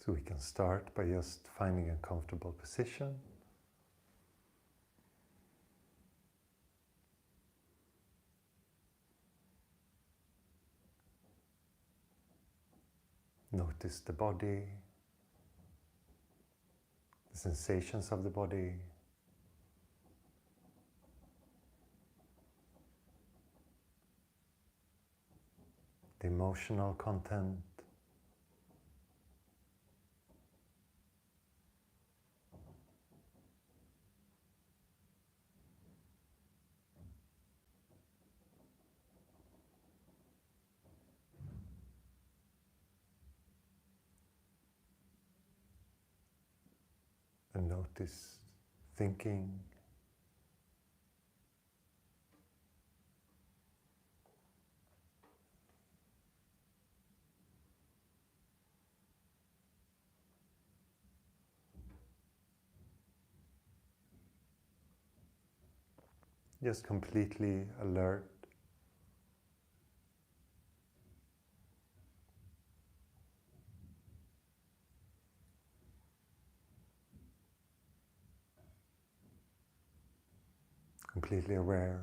So we can start by just finding a comfortable position. Notice the body, the sensations of the body. The emotional content. And notice thinking. Just completely alert. Completely aware.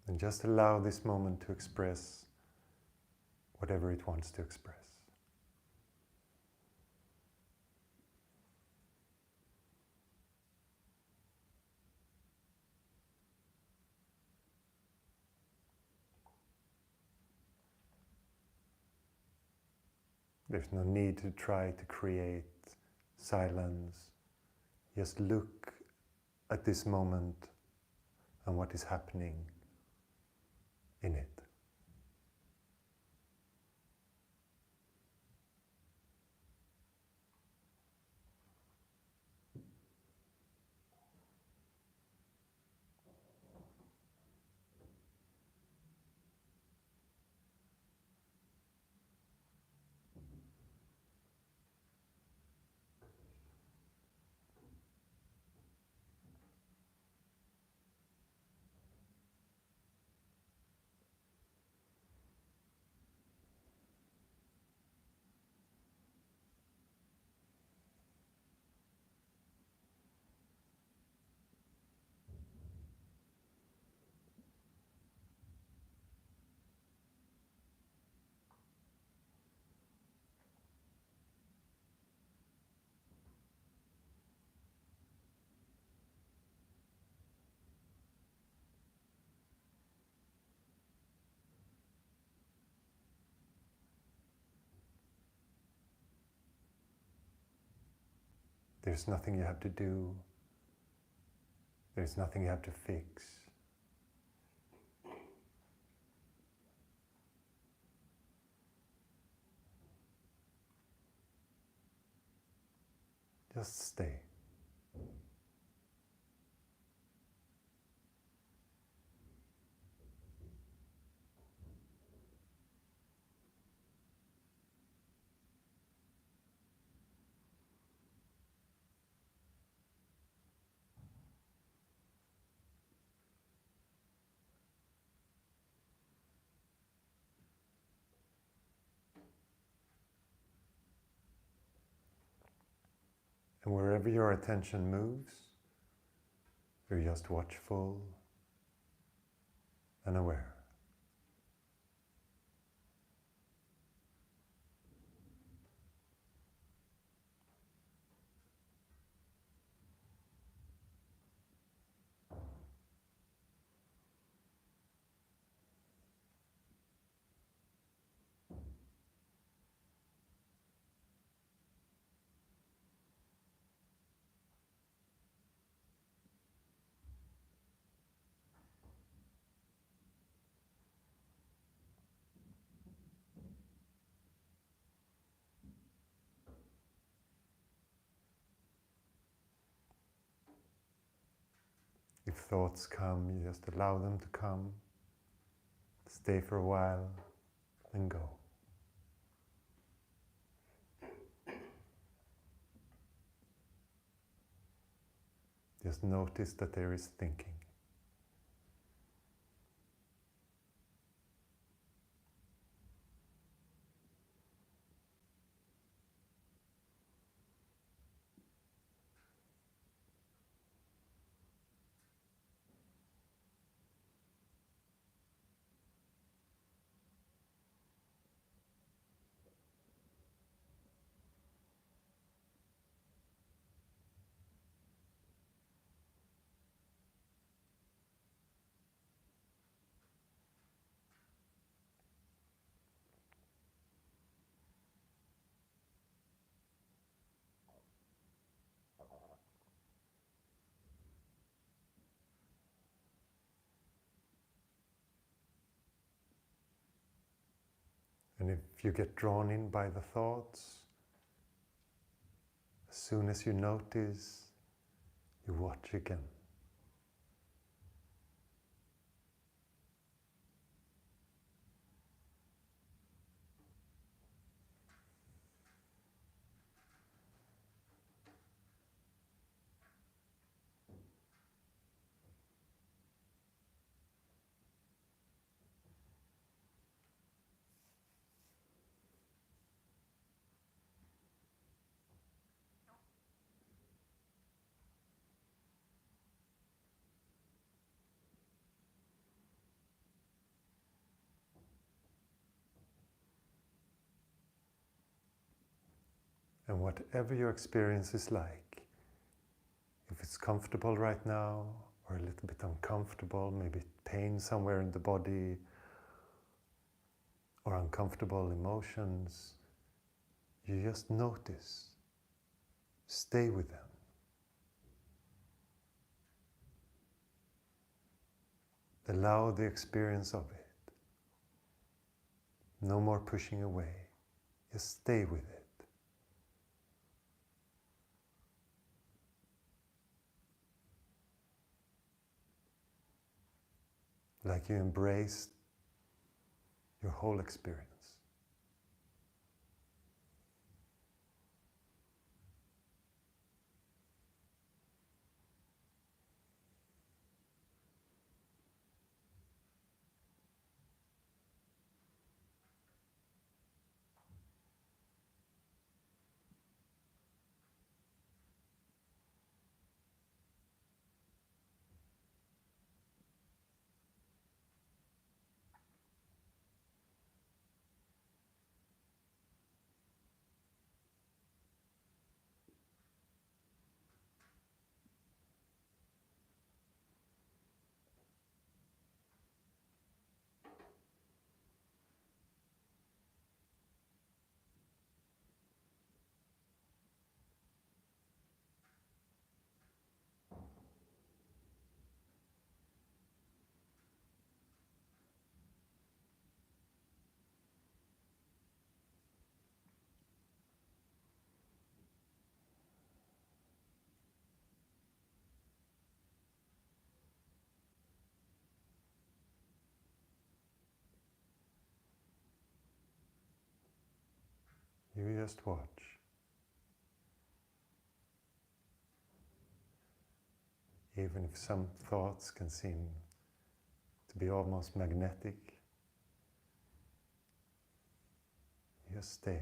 And just allow this moment to express whatever it wants to express. There's no need to try to create silence. Just look at this moment and what is happening in it. There's nothing you have to do. There's nothing you have to fix. Just stay. And wherever your attention moves, you're just watchful and aware. If thoughts come, you just allow them to come, stay for a while, and go. Just notice that there is thinking. And if you get drawn in by the thoughts, as soon as you notice, you watch again. And whatever your experience is like, if it's comfortable right now, or a little bit uncomfortable, maybe pain somewhere in the body, or uncomfortable emotions, you just notice. Stay with them. Allow the experience of it. No more pushing away. Just stay with it. Like you embrace your whole experience. You just watch. Even if some thoughts can seem to be almost magnetic, just stay.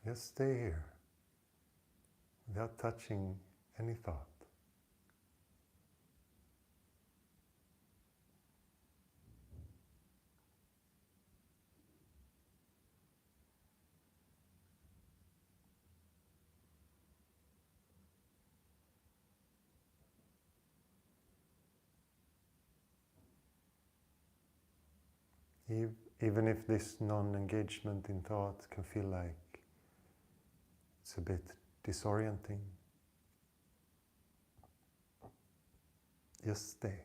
Just stay here without touching any thought. Even if this non-engagement in thought can feel like it's a bit disorienting, just stay.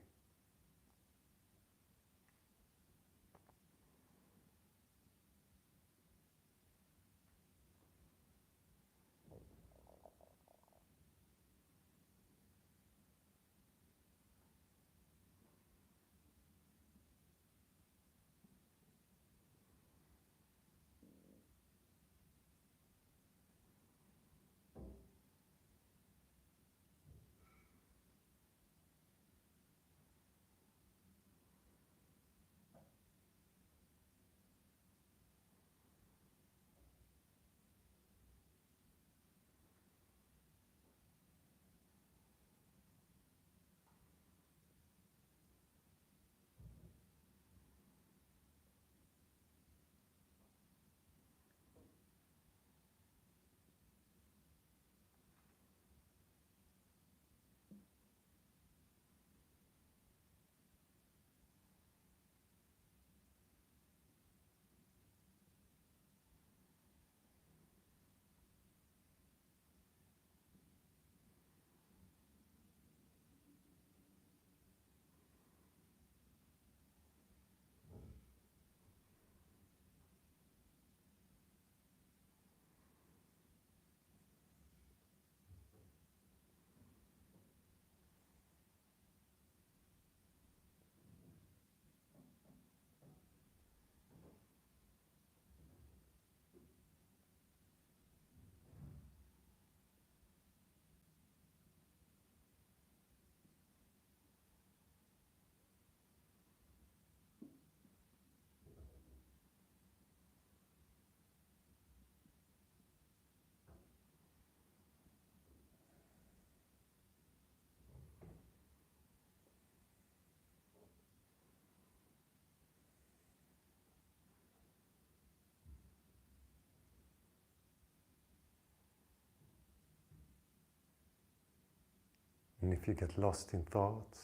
And if you get lost in thoughts,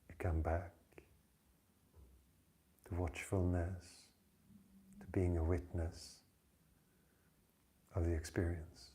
you come back to watchfulness, to being a witness of the experience.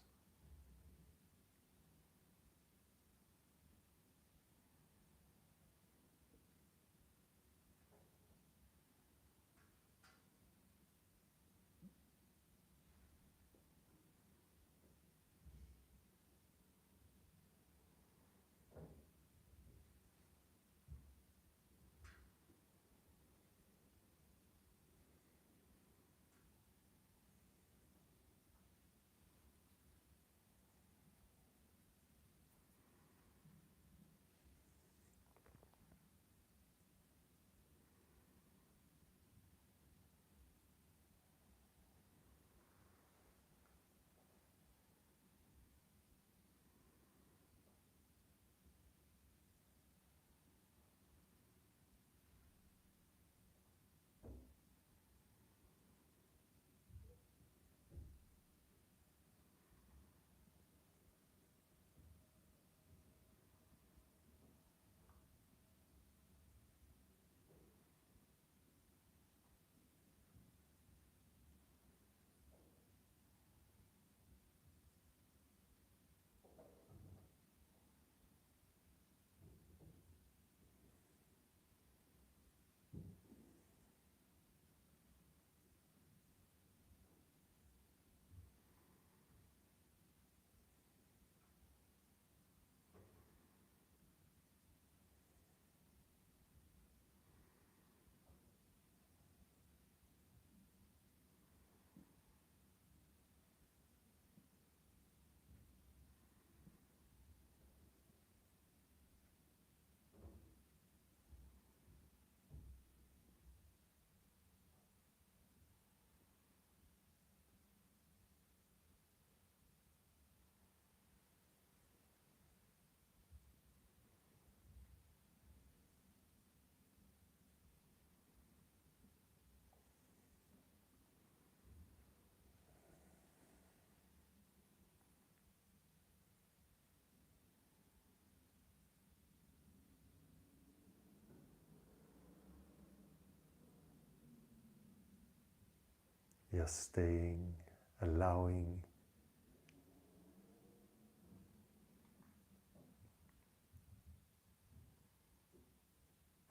just staying, allowing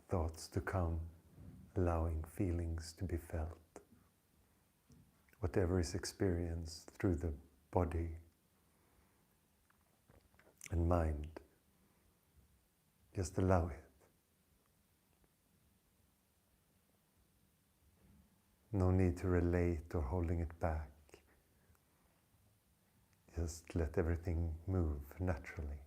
thoughts to come, allowing feelings to be felt. Whatever is experienced through the body and mind, just allow it. No need to relate or holding it back. Just let everything move naturally.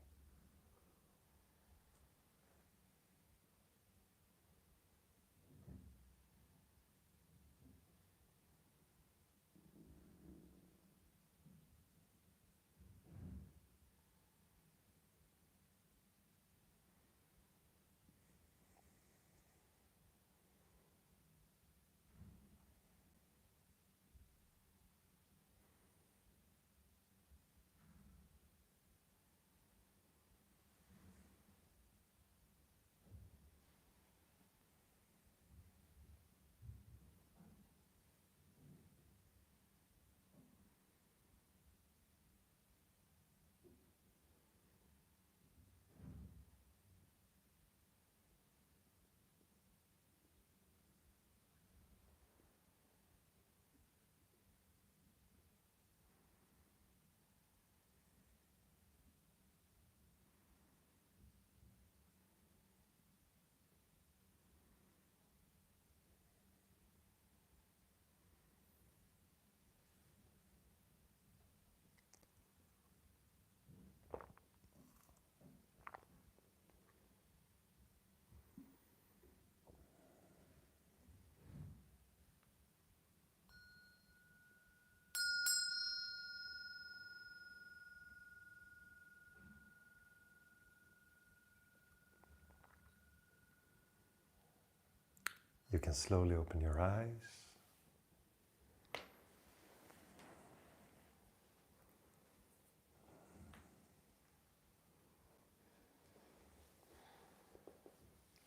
You can slowly open your eyes.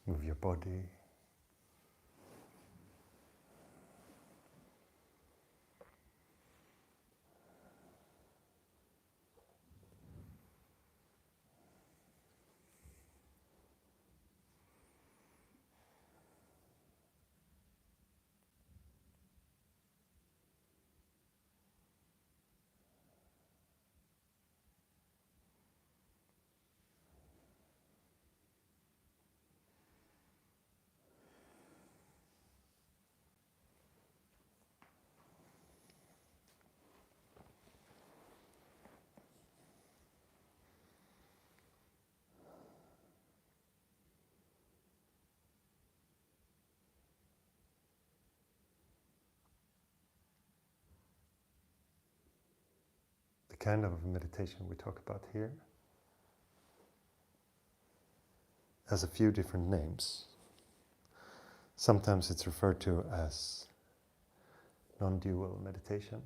Move your body. The kind of meditation we talk about here has a few different names. Sometimes it's referred to as non-dual meditation,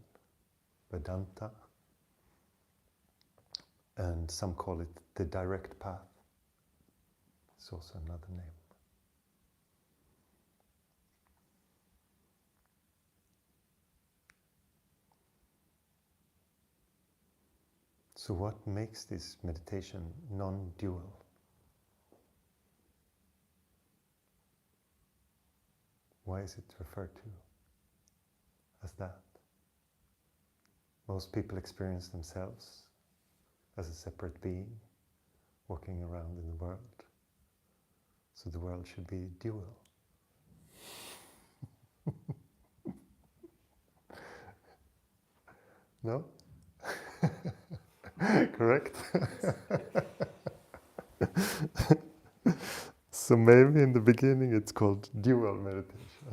Vedanta, and some call it the direct path. It's also another name. So what makes this meditation non-dual? Why is it referred to as that? Most people experience themselves as a separate being walking around in the world. So the world should be dual. No? Correct? So maybe in the beginning it's called dual meditation.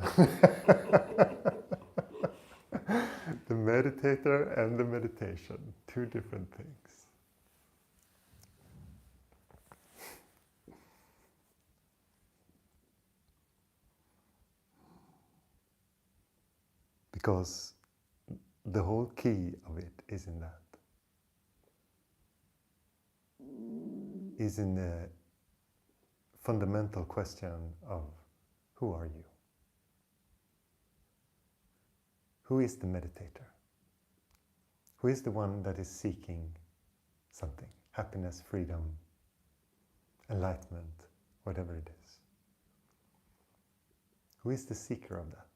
The meditator and the meditation, two different things. Because the whole key of it is in that. Is in the fundamental question of who are you? Who is the meditator? Who is the one that is seeking something? Happiness, freedom, enlightenment, whatever it is. Who is the seeker of that?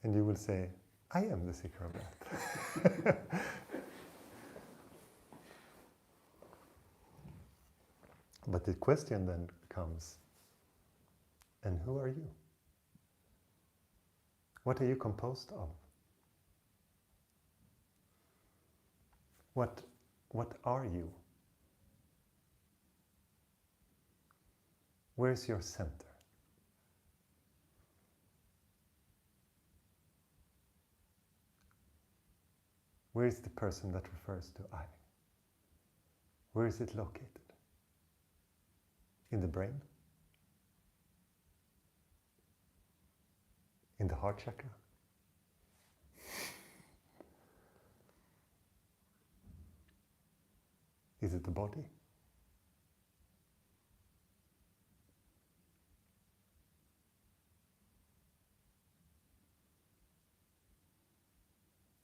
And you will say, I am the seeker of that. But the question then comes, and who are you? What are you composed of? What are you? Where's your center? Where is the person that refers to I? Where is it located? In the brain? In the heart chakra? Is it the body?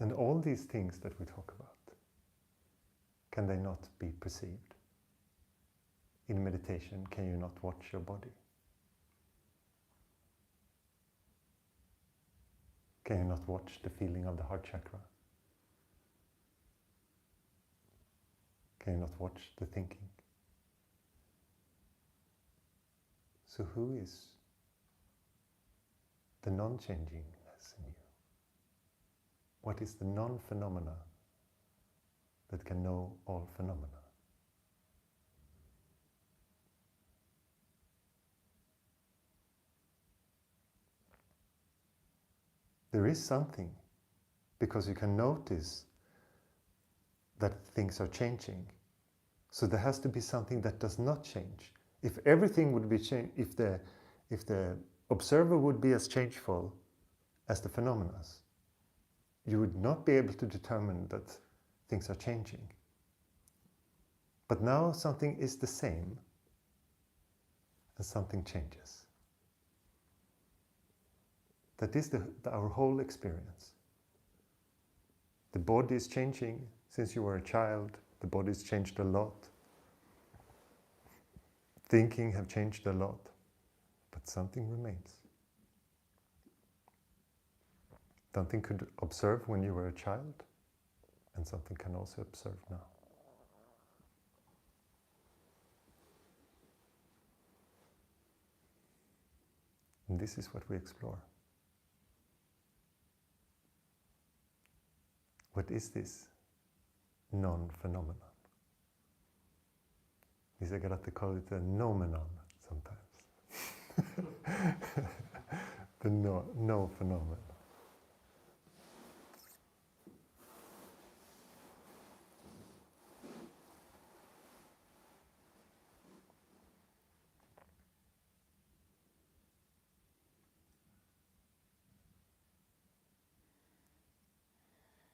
And all these things that we talk about, can they not be perceived? In meditation, can you not watch your body? Can you not watch the feeling of the heart chakra? Can you not watch the thinking? So who is the non-changingness in you? What is the non-phenomena that can know all phenomena? There is something, because you can notice that things are changing. So there has to be something that does not change. If everything would be changed, if the observer would be as changeful as the phenomena, you would not be able to determine that things are changing. But now something is the same and something changes. That is our whole experience. The body is changing. Since you were a child, the body's changed a lot. Thinking have changed a lot, but something remains. Something could observe when you were a child, and something can also observe now. And this is what we explore. What is this non-phenomenon? Nisargadatta call it a nomenon sometimes. The no phenomenon.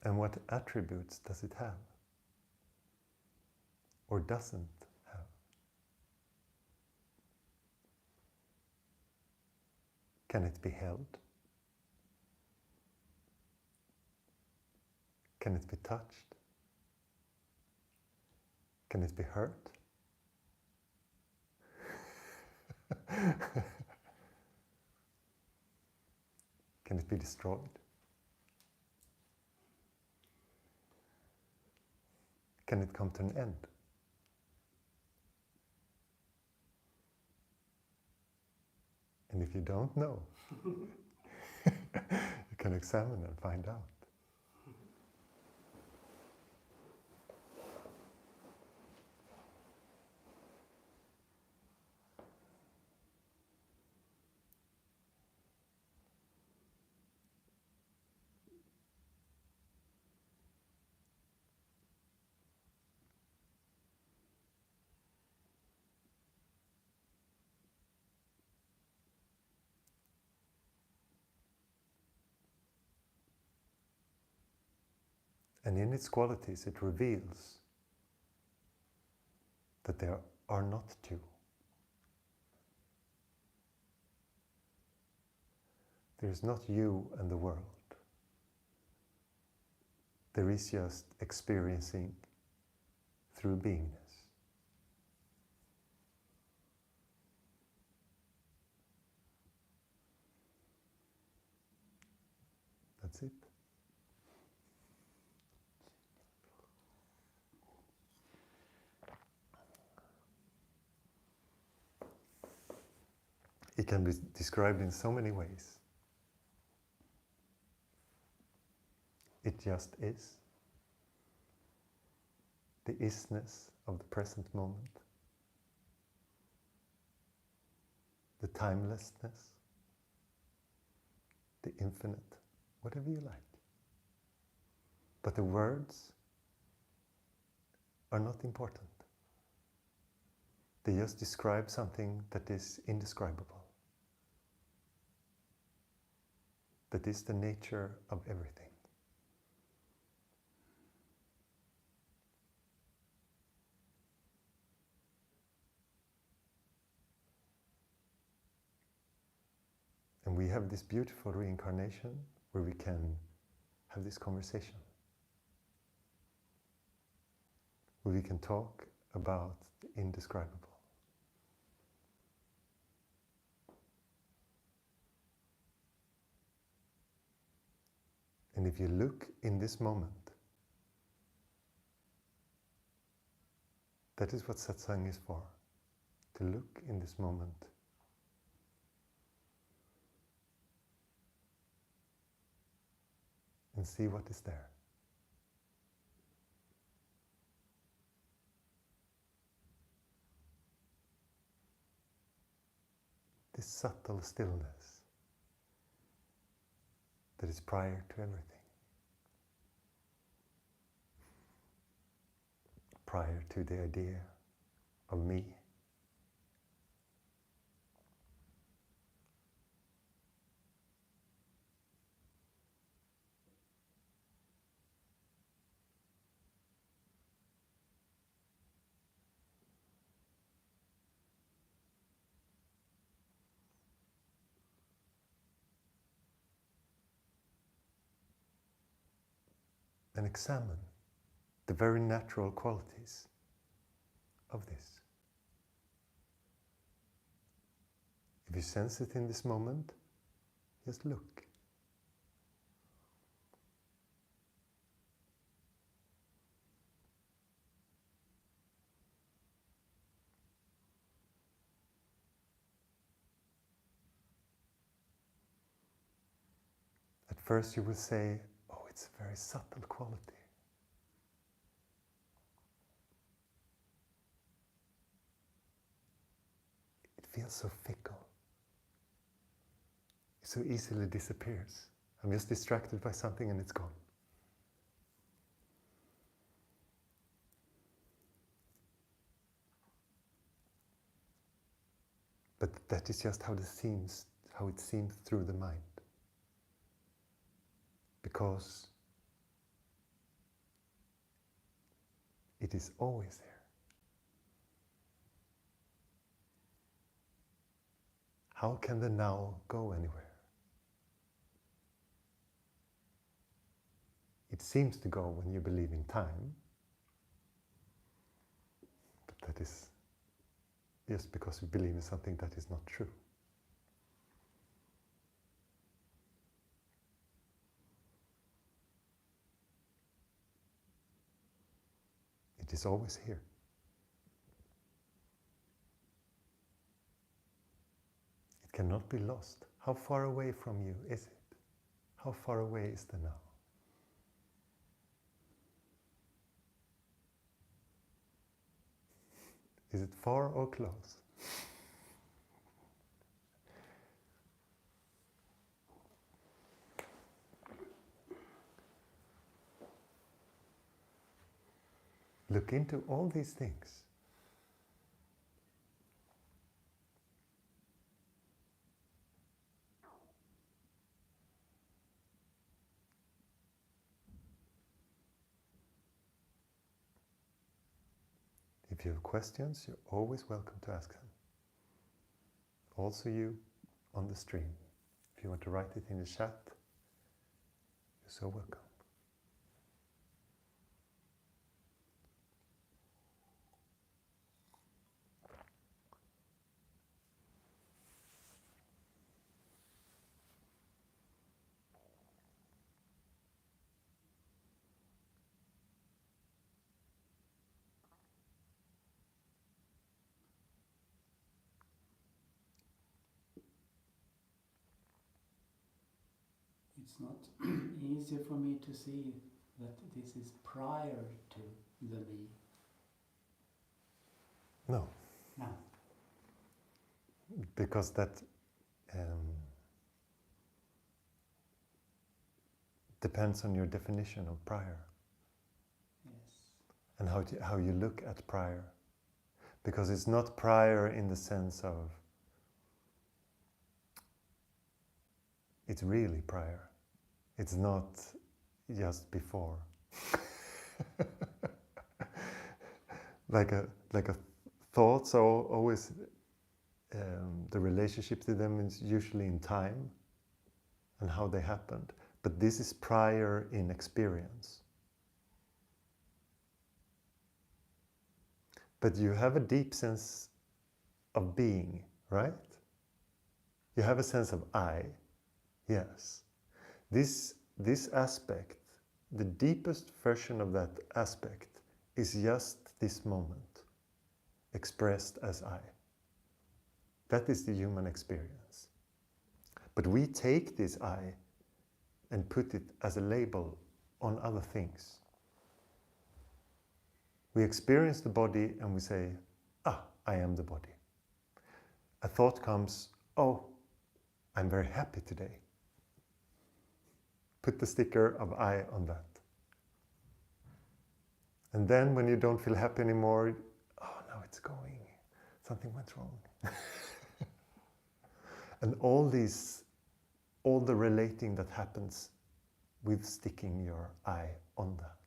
And what attributes does it have? Or doesn't have? Can it be held? Can it be touched? Can it be hurt? Can it be destroyed? Can it come to an end? And if you don't know, you can examine and find out. And in its qualities, it reveals that there are not two. There is not you and the world. There is just experiencing through beingness. That's it. It can be described in so many ways. It just is. The isness of the present moment. The timelessness. The infinite. Whatever you like. But the words are not important. They just describe something that is indescribable. That is the nature of everything. And we have this beautiful reincarnation where we can have this conversation. Where we can talk about the indescribable. And if you look in this moment, that is what satsang is for. To look in this moment. And see what is there. This subtle stillness that is prior to everything. Prior to the idea of me. And examine the very natural qualities of this. If you sense it in this moment, just look. At first you will say, oh, it's a very subtle quality. It feels so fickle. It so easily disappears. I'm just distracted by something and it's gone. But that is just how it seems through the mind. Because it is always there. How can the now go anywhere? It seems to go when you believe in time, but that is just because you believe in something that is not true. It is always here. It cannot be lost. How far away from you is it? How far away is the now? Is it far or close? Look into all these things. If you have questions, you're always welcome to ask them. Also you on the stream. If you want to write it in the chat, you're so welcome. It's not easy for me to see that this is prior to the me. No. No. Because that depends on your definition of prior. Yes. And how you look at prior. Because it's not prior in the sense of it's really prior. It's not just before. like a thoughts are always the relationship to them is usually in time and how they happened. But this is prior in experience. But you have a deep sense of being, right? You have a sense of I, yes. This aspect, the deepest version of that aspect is just this moment, expressed as I. That is the human experience. But we take this I and put it as a label on other things. We experience the body and we say, I am the body. A thought comes, I'm very happy today. Put the sticker of I on that. And then when you don't feel happy anymore, now it's going. Something went wrong. And all the relating that happens with sticking your I on that.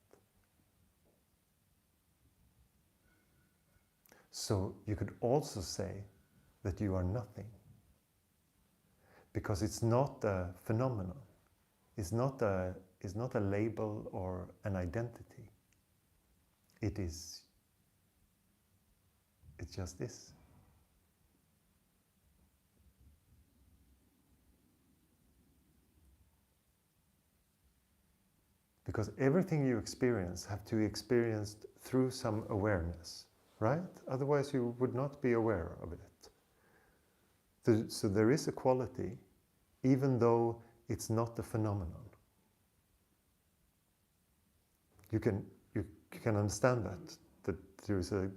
So you could also say that you are nothing. Because it's not a phenomenon. It's not a label or an identity. It's just this. Because everything you experience have to be experienced through some awareness, right? Otherwise you would not be aware of it. So there is a quality, even though it's not a phenomenon. You can understand that there is a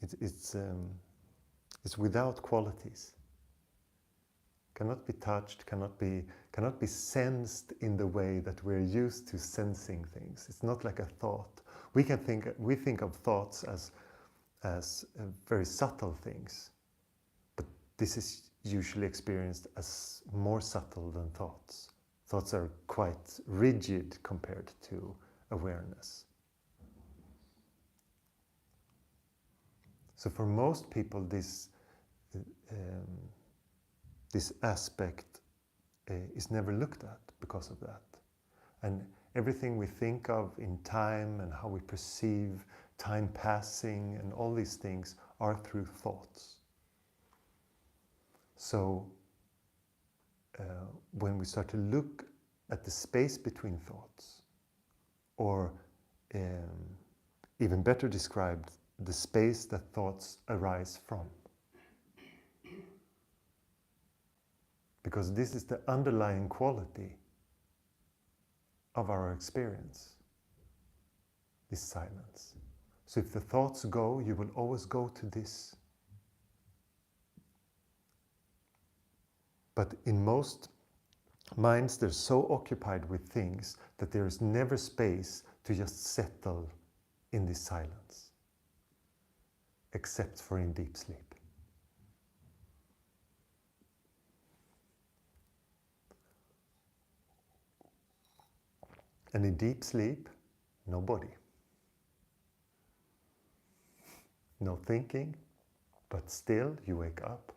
it's without qualities. Cannot be touched, cannot be sensed in the way that we're used to sensing things. It's not like a thought. We think of thoughts as very subtle things, but this is usually experienced as more subtle than thoughts. Thoughts are quite rigid compared to awareness. So for most people, this aspect is never looked at because of that. And everything we think of in time and how we perceive time passing and all these things are through thoughts. So when we start to look at the space between thoughts, or even better described, the space that thoughts arise from. Because this is the underlying quality of our experience, this silence. So if the thoughts go, you will always go to this. But in most minds, they're so occupied with things that there is never space to just settle in this silence, except for in deep sleep. And in deep sleep, no body. No thinking, but still you wake up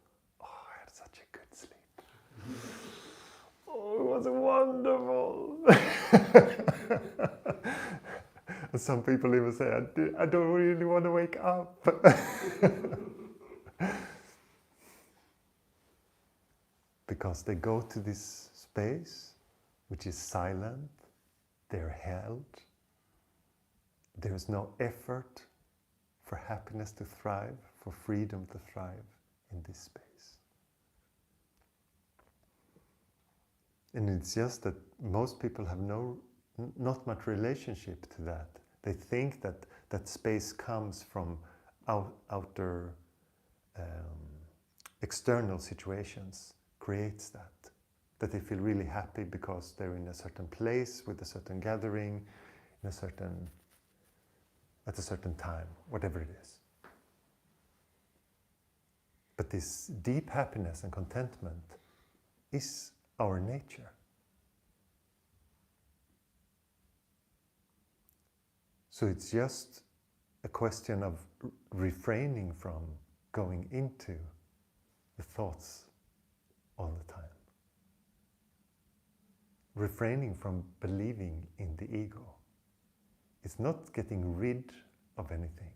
oh, it was wonderful. And some people even say, I don't really want to wake up. Because they go to this space, which is silent, they're held, there's no effort for happiness to thrive, for freedom to thrive in this space. And it's just that most people have not much relationship to that. They think that that space comes from outer external situations, creates that they feel really happy because they're in a certain place with a certain gathering, at a certain time, whatever it is. But this deep happiness and contentment is our nature. So it's just a question of refraining from going into the thoughts all the time. Refraining from believing in the ego. It's not getting rid of anything.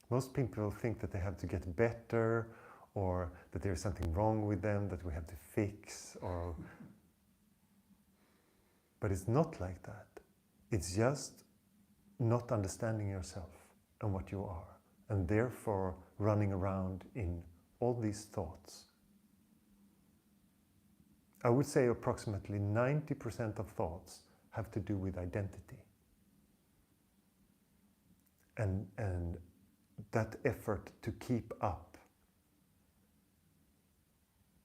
Most people think that they have to get better, or that there's something wrong with them that we have to fix, but it's not like that. It's just not understanding yourself and what you are, and therefore running around in all these thoughts. I would say approximately 90% of thoughts have to do with identity. And that effort to keep up.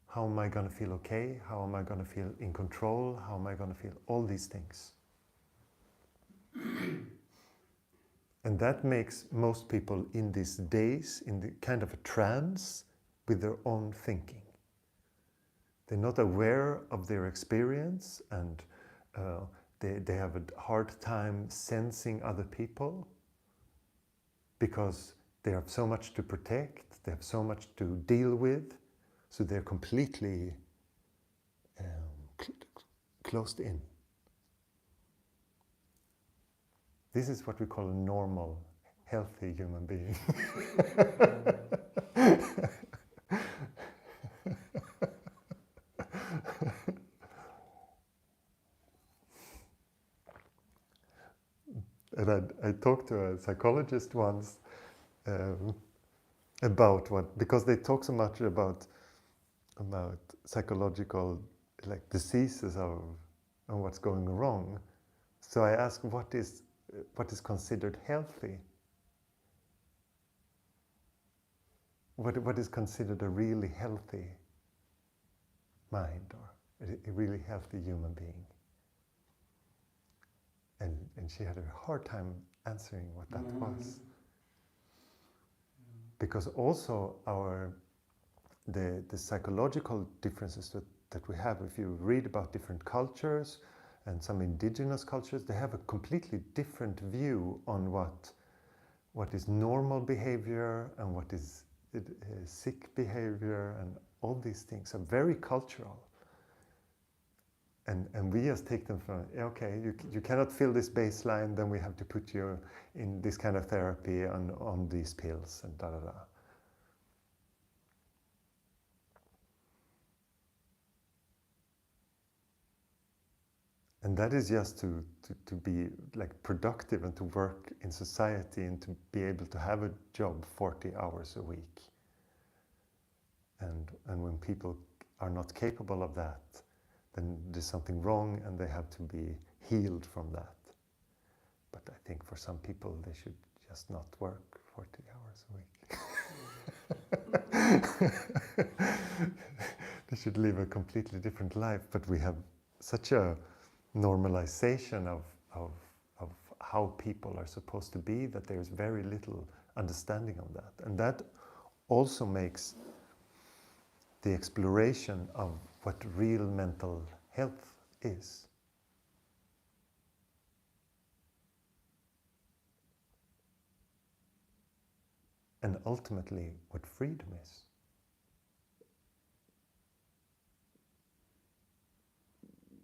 How am I going to feel okay? How am I going to feel in control? How am I going to feel all these things? And that makes most people in these days in the kind of a trance with their own thinking. They're not aware of their experience, and they have a hard time sensing other people because they have so much to protect, they have so much to deal with, so they're completely closed in. This is what we call a normal, healthy human being. And I talked to a psychologist once about because they talk so much about psychological diseases and what's going wrong. So I asked, what is considered healthy? What is considered a really healthy mind, or a really healthy human being? And she had a hard time answering what that was. Because also the psychological differences that we have, if you read about different cultures and some indigenous cultures, they have a completely different view on what is normal behavior and what is sick behavior, and all these things are very cultural. And we just take them from, okay, you cannot feel this baseline, then we have to put you in this kind of therapy on these pills and da-da-da. And that is just to be productive and to work in society and to be able to have a job 40 hours a week. And when people are not capable of that, then there's something wrong and they have to be healed from that. But I think for some people they should just not work 40 hours a week. They should live a completely different life, but we have such a normalization of how people are supposed to be that there's very little understanding of that. And that also makes the exploration of what real mental health is. And ultimately, what freedom is.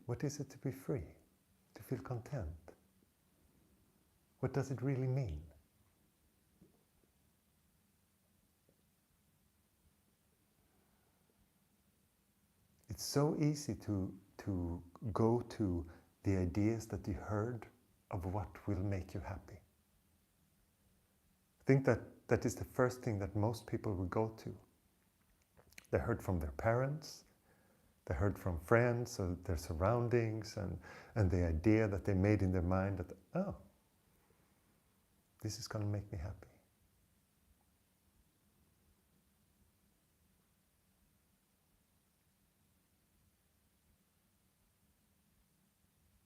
What is it to be free? To feel content? What does it really mean? It's so easy to go to the ideas that you heard of what will make you happy. I think that is the first thing that most people will go to. They heard from their parents, they heard from friends or their surroundings, and the idea that they made in their mind that, oh, this is going to make me happy.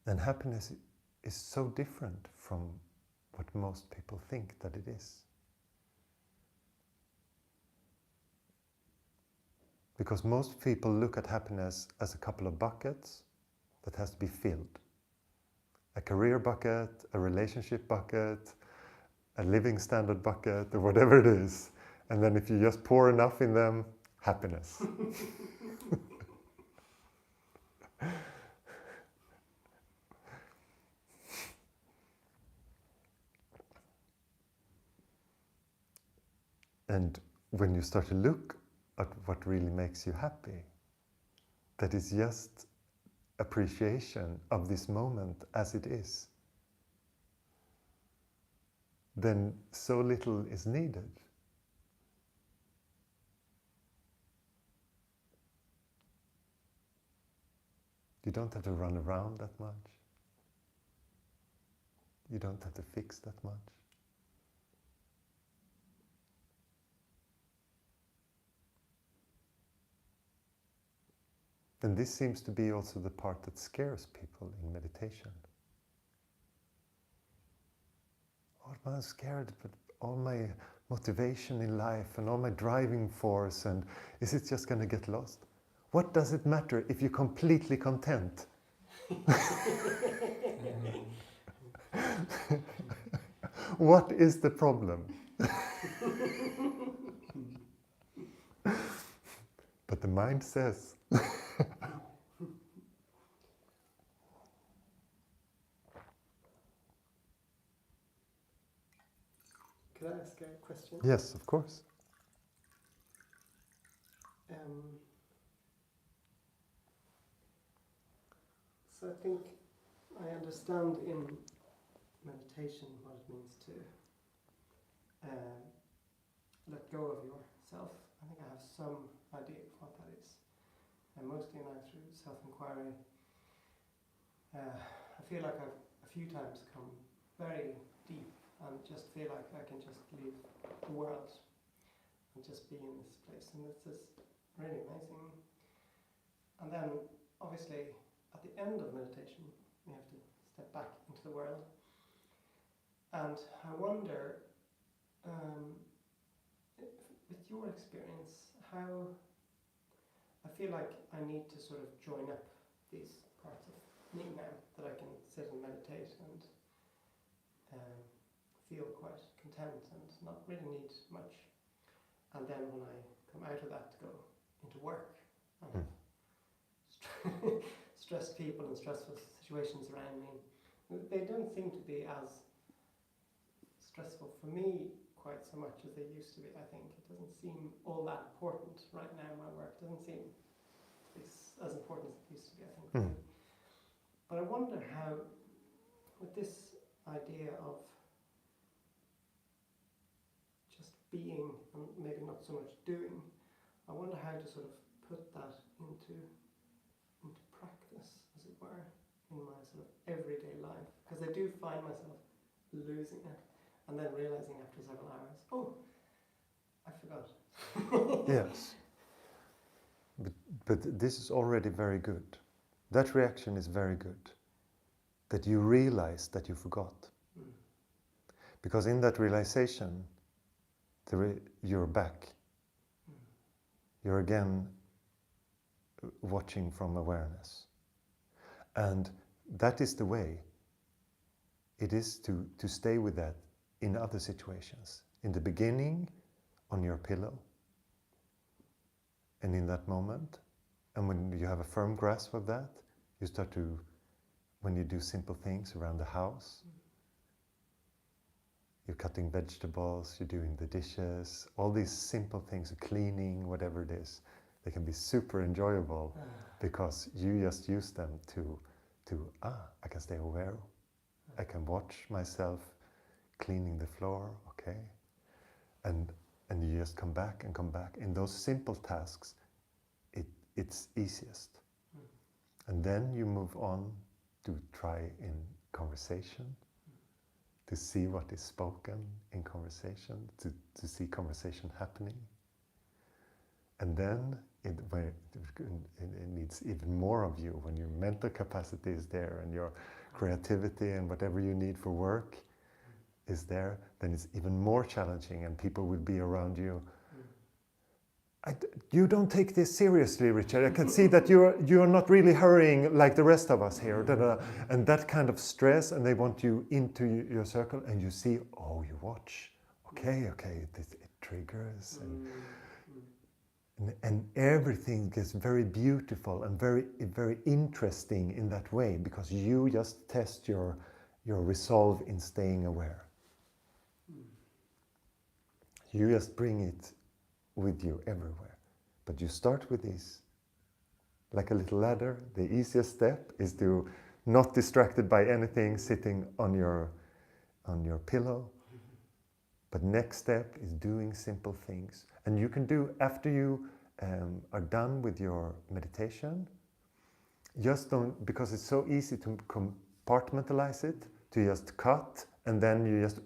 And happiness is so different from what most people think that it is. Because most people look at happiness as a couple of buckets that has to be filled. A career bucket, a relationship bucket, a living standard bucket, or whatever it is. And then if you just pour enough in them, happiness. And when you start to look at what really makes you happy, that is just appreciation of this moment as it is, then so little is needed. You don't have to run around that much. You don't have to fix that much. And this seems to be also the part that scares people in meditation. Oh, I'm scared, but all my motivation in life and all my driving force, and is it just going to get lost? What does it matter if you're completely content? What is the problem? But the mind says, Could I ask a question? yes, of course. So I think I understand in meditation what it means to let go of yourself. I think I have some idea of what that is. And mostly now through self-inquiry, I feel like I've a few times come very deep and just feel like I can just leave the world and just be in this place. And it's just really amazing. And then, obviously, at the end of meditation, we have to step back into the world. And I wonder, with your experience, how I feel like I need to sort of join up these parts of me now, that I can sit and meditate and feel quite content and not really need much. And then when I come out of that, to go into work and stressed people and stressful situations around me, they don't seem to be as stressful for me quite so much as they used to be. I think it doesn't seem all that important right now. My work doesn't seem to be as important as it used to be, I think. But I wonder how, with this idea of just being and maybe not so much doing, I wonder how to sort of put that into practice, as it were, in my sort of everyday life. Because I do find myself losing it and then realizing after several hours, oh, I forgot. Yes. But this is already very good. That reaction is very good. That you realize that you forgot. Because in that realization, you're back. You're again watching from awareness. And that is the way. It is to stay with that in other situations. In the beginning, on your pillow, and in that moment, and when you have a firm grasp of that, You start to, when you do simple things around the house, you're cutting vegetables, you're doing the dishes, all these simple things, cleaning, whatever it is, they can be super enjoyable because you just use them to I can stay aware, I can watch myself cleaning the floor, okay? And you just come back and come back. In those simple tasks, it's easiest. And then you move on to try in conversation, to see what is spoken in conversation, to see conversation happening. And then it needs even more of you when your mental capacity is there and your creativity and whatever you need for work is there, then it's even more challenging and people will be around you. You don't take this seriously, Richard. I can see that you're not really hurrying like the rest of us here. And that kind of stress, and they want you into your circle, and you see, oh, you watch. Okay, it triggers. And everything gets very beautiful and very, very interesting in that way, because you just test your resolve in staying aware. You just bring it with you everywhere. But you start with this, like a little ladder. The easiest step is to not distracted by anything sitting on your pillow. But next step is doing simple things. And you can do, after you are done with your meditation, just don't, because it's so easy to compartmentalize it, to just cut, and then you just,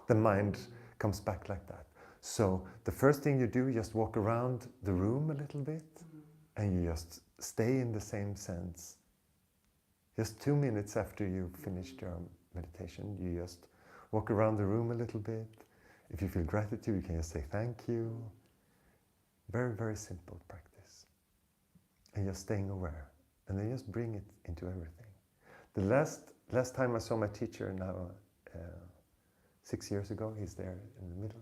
the mind comes back like that. So the first thing you do, you just walk around the room a little bit, and you just stay in the same sense. Just 2 minutes after you've finished your meditation, you just walk around the room a little bit. If you feel gratitude, you can just say thank you. Very, very simple practice. And just staying aware. And then just bring it into everything. The last time I saw my teacher now, 6 years ago, he's there in the middle.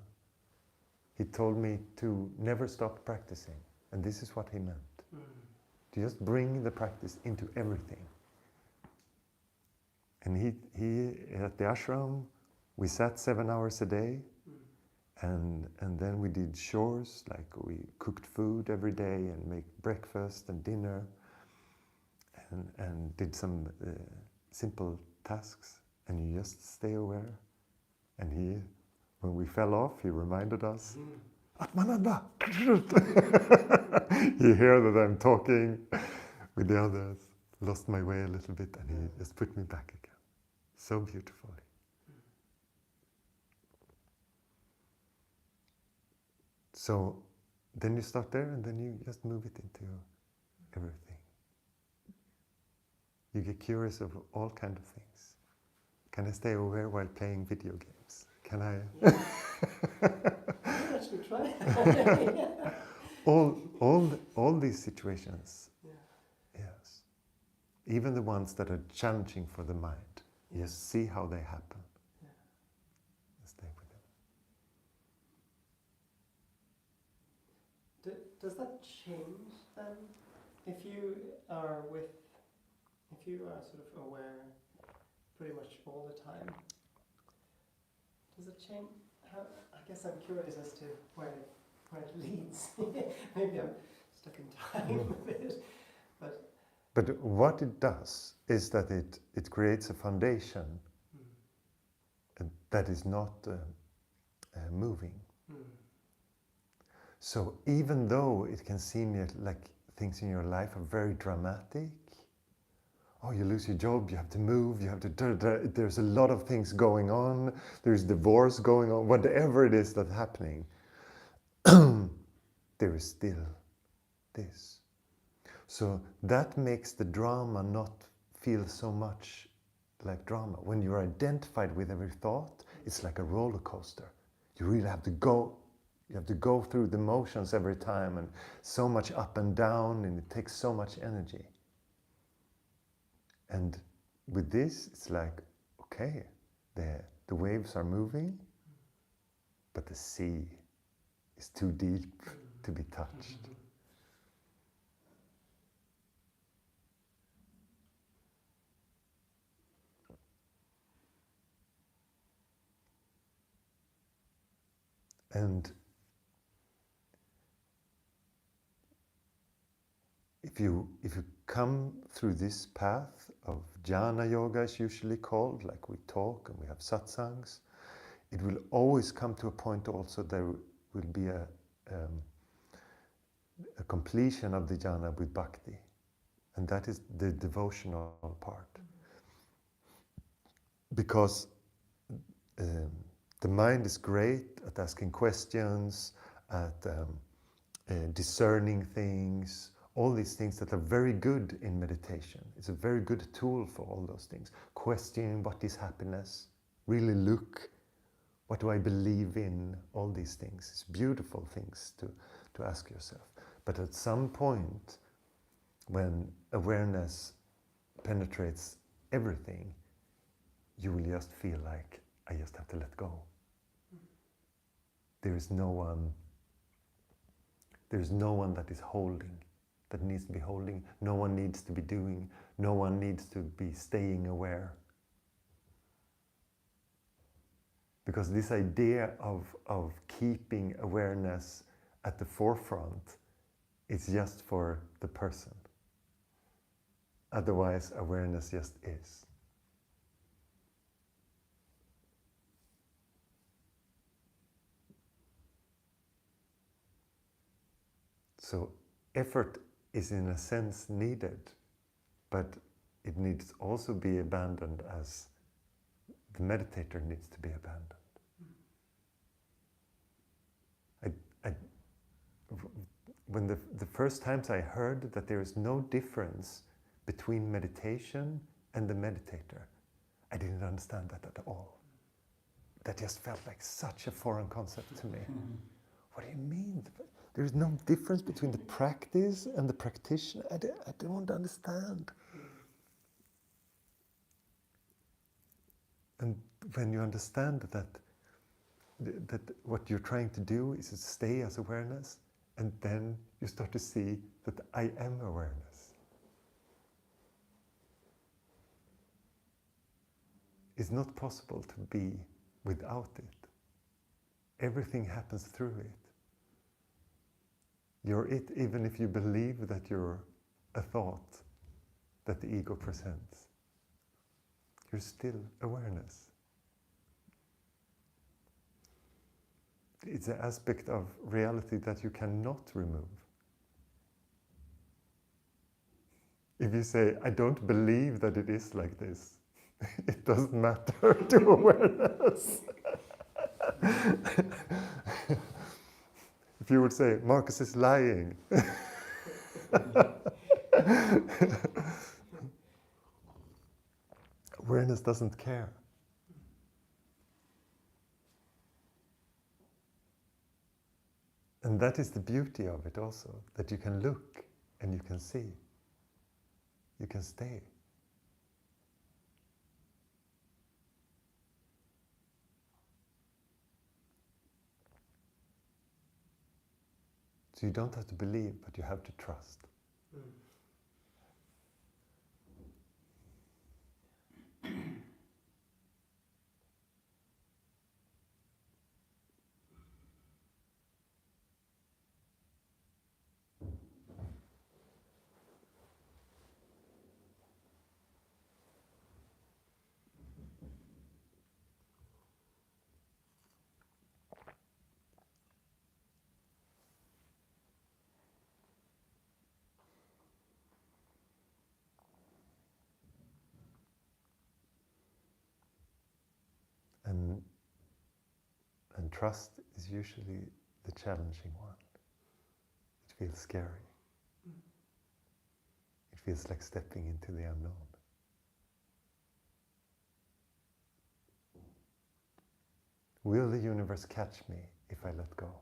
He told me to never stop practicing. And this is what he meant. To just bring the practice into everything. And he at the ashram, we sat 7 hours a day. And then we did chores, like we cooked food every day and make breakfast and dinner. And did some simple tasks. And you just stay aware. And when we fell off, he reminded us, Atmananda! You hear that I'm talking with the others. Lost my way a little bit, and he just put me back again. So beautifully. So then you start there, and then you just move it into everything. You get curious of all kinds of things. Can I stay aware while playing video games? Can I? I should try. all these situations. Yeah. Yes. Even the ones that are challenging for the mind. You just see how they happen. Yeah. Stay with them. Does that change then? If you are sort of aware pretty much all the time, does it change? I guess I'm curious as to where it leads. Maybe I'm stuck in time a bit, But what it does is that it creates a foundation that is not moving. So even though it can seem like things in your life are very dramatic, oh, you lose your job, you have to move, you have to, there's a lot of things going on, there's divorce going on, whatever it is that's happening, there is still this. So that makes the drama not feel so much like drama. When you're identified with every thought, it's like a roller coaster. You really have to go. You have to go through the motions every time, and so much up and down, and it takes so much energy. And with this, it's like, okay, the waves are moving, but the sea is too deep to be touched. And if you come through this path of jhana yoga, is usually called, like we talk and we have satsangs, it will always come to a point also there will be a completion of the jhana with bhakti. And that is the devotional part. Because the mind is great at asking questions, at discerning things, all these things that are very good in meditation. It's a very good tool for all those things. Questioning what is happiness, really look, what do I believe in, all these things. It's beautiful things to ask yourself. But at some point, when awareness penetrates everything, you will just feel like, I just have to let go. There is no one that is holding, that needs to be holding. No one needs to be doing. No one needs to be staying aware. Because this idea of keeping awareness at the forefront is just for the person. Otherwise, awareness just is. So effort is in a sense needed, but it needs also be abandoned as the meditator needs to be abandoned. When the first times I heard that there is no difference between meditation and the meditator, I didn't understand that at all. That just felt like such a foreign concept to me. What do you mean? There is no difference between the practice and the practitioner? I don't understand. And when you understand that what you're trying to do is to stay as awareness, and then you start to see that I am awareness. It's not possible to be without it. Everything happens through it. You're it even if you believe that you're a thought that the ego presents. You're still awareness. It's an aspect of reality that you cannot remove. If you say, I don't believe that it is like this, it doesn't matter to awareness. If you would say, Marcus is lying, awareness doesn't care. And that is the beauty of it also, that you can look and you can see. You can stay. So you don't have to believe, but you have to trust. And trust is usually the challenging one. It feels scary. It feels like stepping into the unknown. Will the universe catch me if I let go?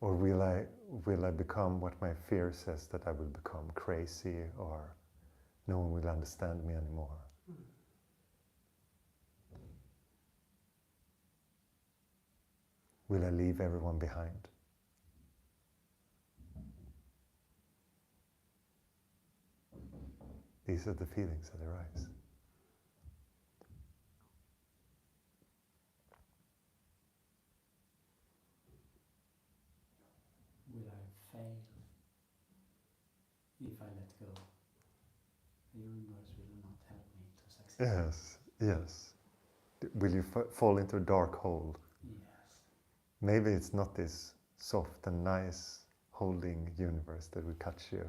Or will I become what my fear says that I will become, crazy, or no one will understand me anymore? Will I leave everyone behind? These are the feelings that arise. if I let go, the universe will not help me to succeed. Yes, yes. Will you fall into a dark hole? Yes. Maybe it's not this soft and nice holding universe that will catch you.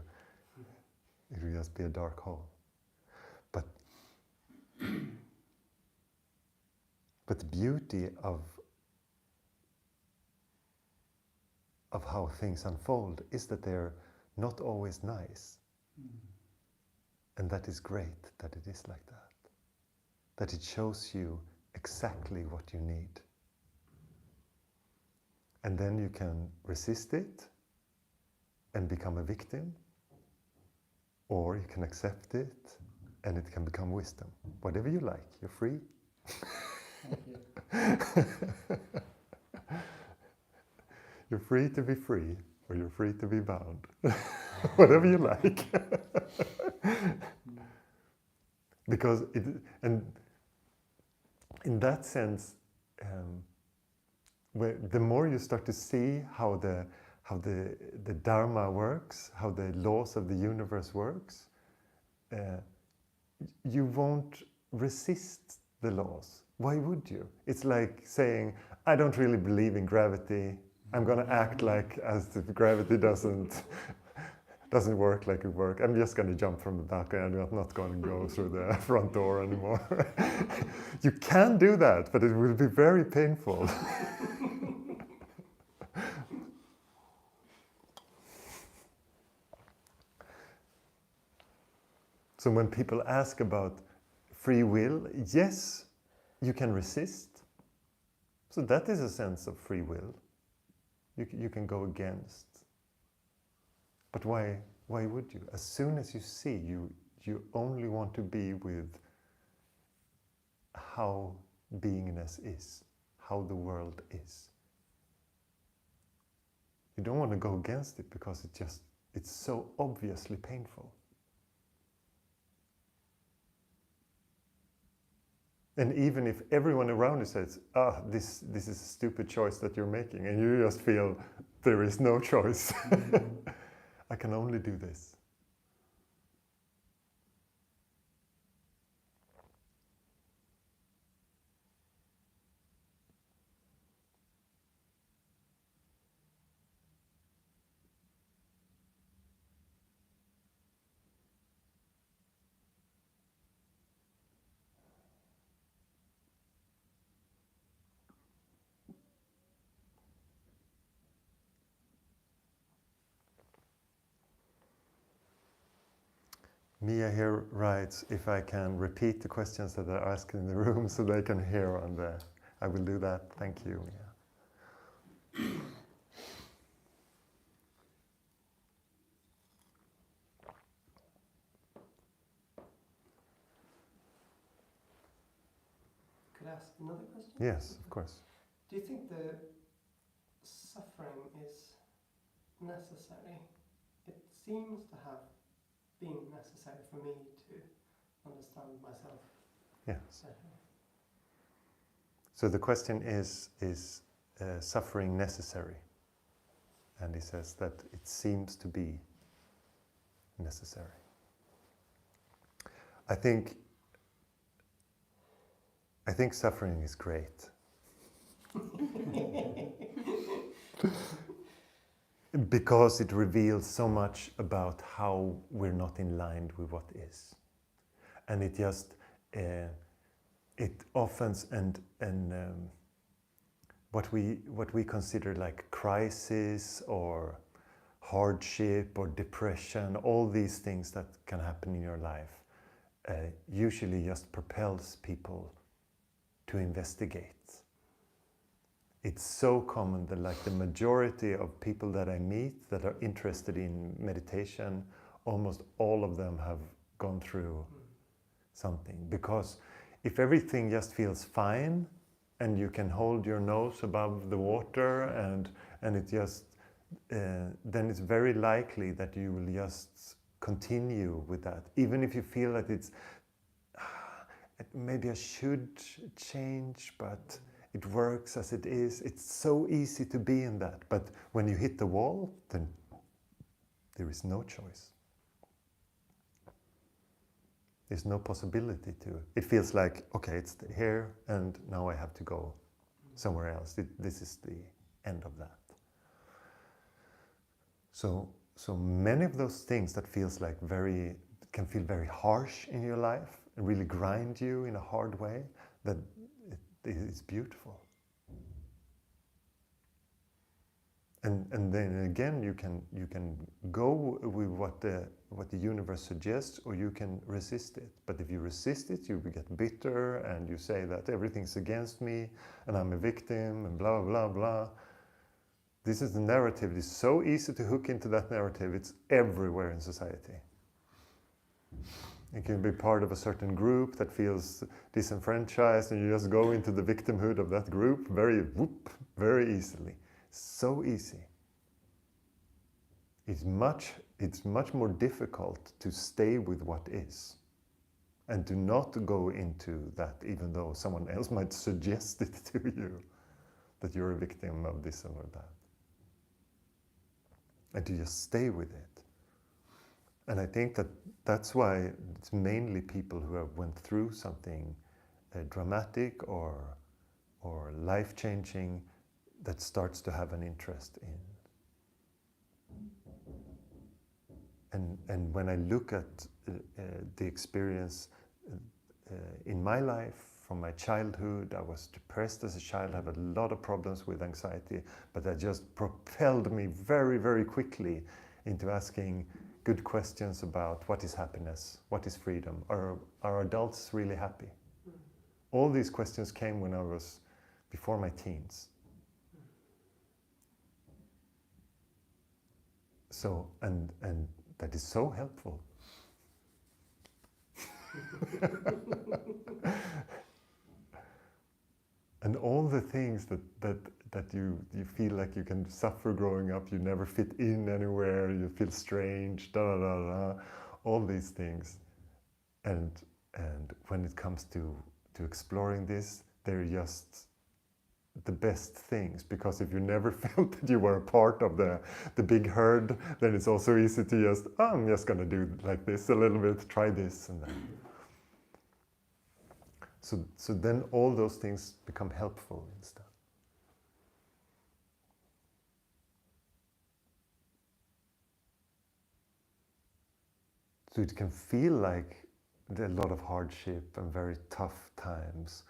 It will just be a dark hole. But the beauty of how things unfold is that they're not always nice. And that is great that it is like that. That it shows you exactly what you need. And then you can resist it and become a victim, or you can accept it and it can become wisdom. Whatever you like, you're free. Thank you. You're free to be free, or you're free to be bound. Whatever you like. Because and in that sense, the more you start to see how the Dharma works, how the laws of the universe works, you won't resist the laws. Why would you? It's like saying, I don't really believe in gravity. I'm going to act like as if gravity doesn't work like it works. I'm just going to jump from the balcony and I'm not going to go through the front door anymore. You can do that, but it will be very painful. So when people ask about free will, yes, you can resist. So that is a sense of free will. You can go against. But why would you? As soon as you see, you only want to be with how beingness is, how the world is. You don't want to go against it because it's so obviously painful. And even if everyone around you says, this is a stupid choice that you're making, and you just feel there is no choice. I can only do this. Mia here writes, if I can repeat the questions that are asked in the room so they can hear on the... I will do that. Thank you, Mia. Could I ask another question? Yes, of course. Do you think the suffering is necessary? It seems to have been necessary for me to understand myself Yes. better. So the question is suffering necessary? And he says that it seems to be necessary. I think suffering is great. Because it reveals so much about how we're not in line with what is. And it just, it often, and what we consider like crisis or hardship or depression, all these things that can happen in your life, usually just propels people to investigate. It's so common that like the majority of people that I meet that are interested in meditation, almost all of them have gone through something. Because if everything just feels fine and you can hold your nose above the water and it just, then it's very likely that you will just continue with that. Even if you feel that it's, maybe I should change, but it works as it is. It's so easy to be in that. But when you hit the wall, then there is no choice. There's no possibility to. It feels like, okay, it's here and now I have to go somewhere else. This is the end of that. So many of those things that can feel very harsh in your life and really grind you in a hard way, that it's beautiful. And then again, you can go with what the universe suggests, or you can resist it. But if you resist it, you get bitter and you say that everything's against me and I'm a victim and blah blah blah. This is the narrative. It's so easy to hook into that narrative. It's everywhere in society. You can be part of a certain group that feels disenfranchised, and you just go into the victimhood of that group very easily. So easy. It's much more difficult to stay with what is, and to not go into that, even though someone else might suggest it to you that you're a victim of this or that, and to just stay with it. And I think that's why it's mainly people who have went through something dramatic or life-changing that starts to have an interest in. And when I look at the experience in my life, from my childhood, I was depressed as a child, I had a lot of problems with anxiety, but that just propelled me very, very quickly into asking good questions about what is happiness, what is freedom, are adults really happy? All these questions came when I was before my teens. So, and that is so helpful. And all the things that you feel like you can suffer growing up, you never fit in anywhere, you feel strange, all these things. And when it comes to exploring this, they're just the best things, because if you never felt that you were a part of the big herd, then it's also easy to just, I'm just going to do like this a little bit, try this and that. So then all those things become helpful instead. So it can feel like a lot of hardship and very tough times,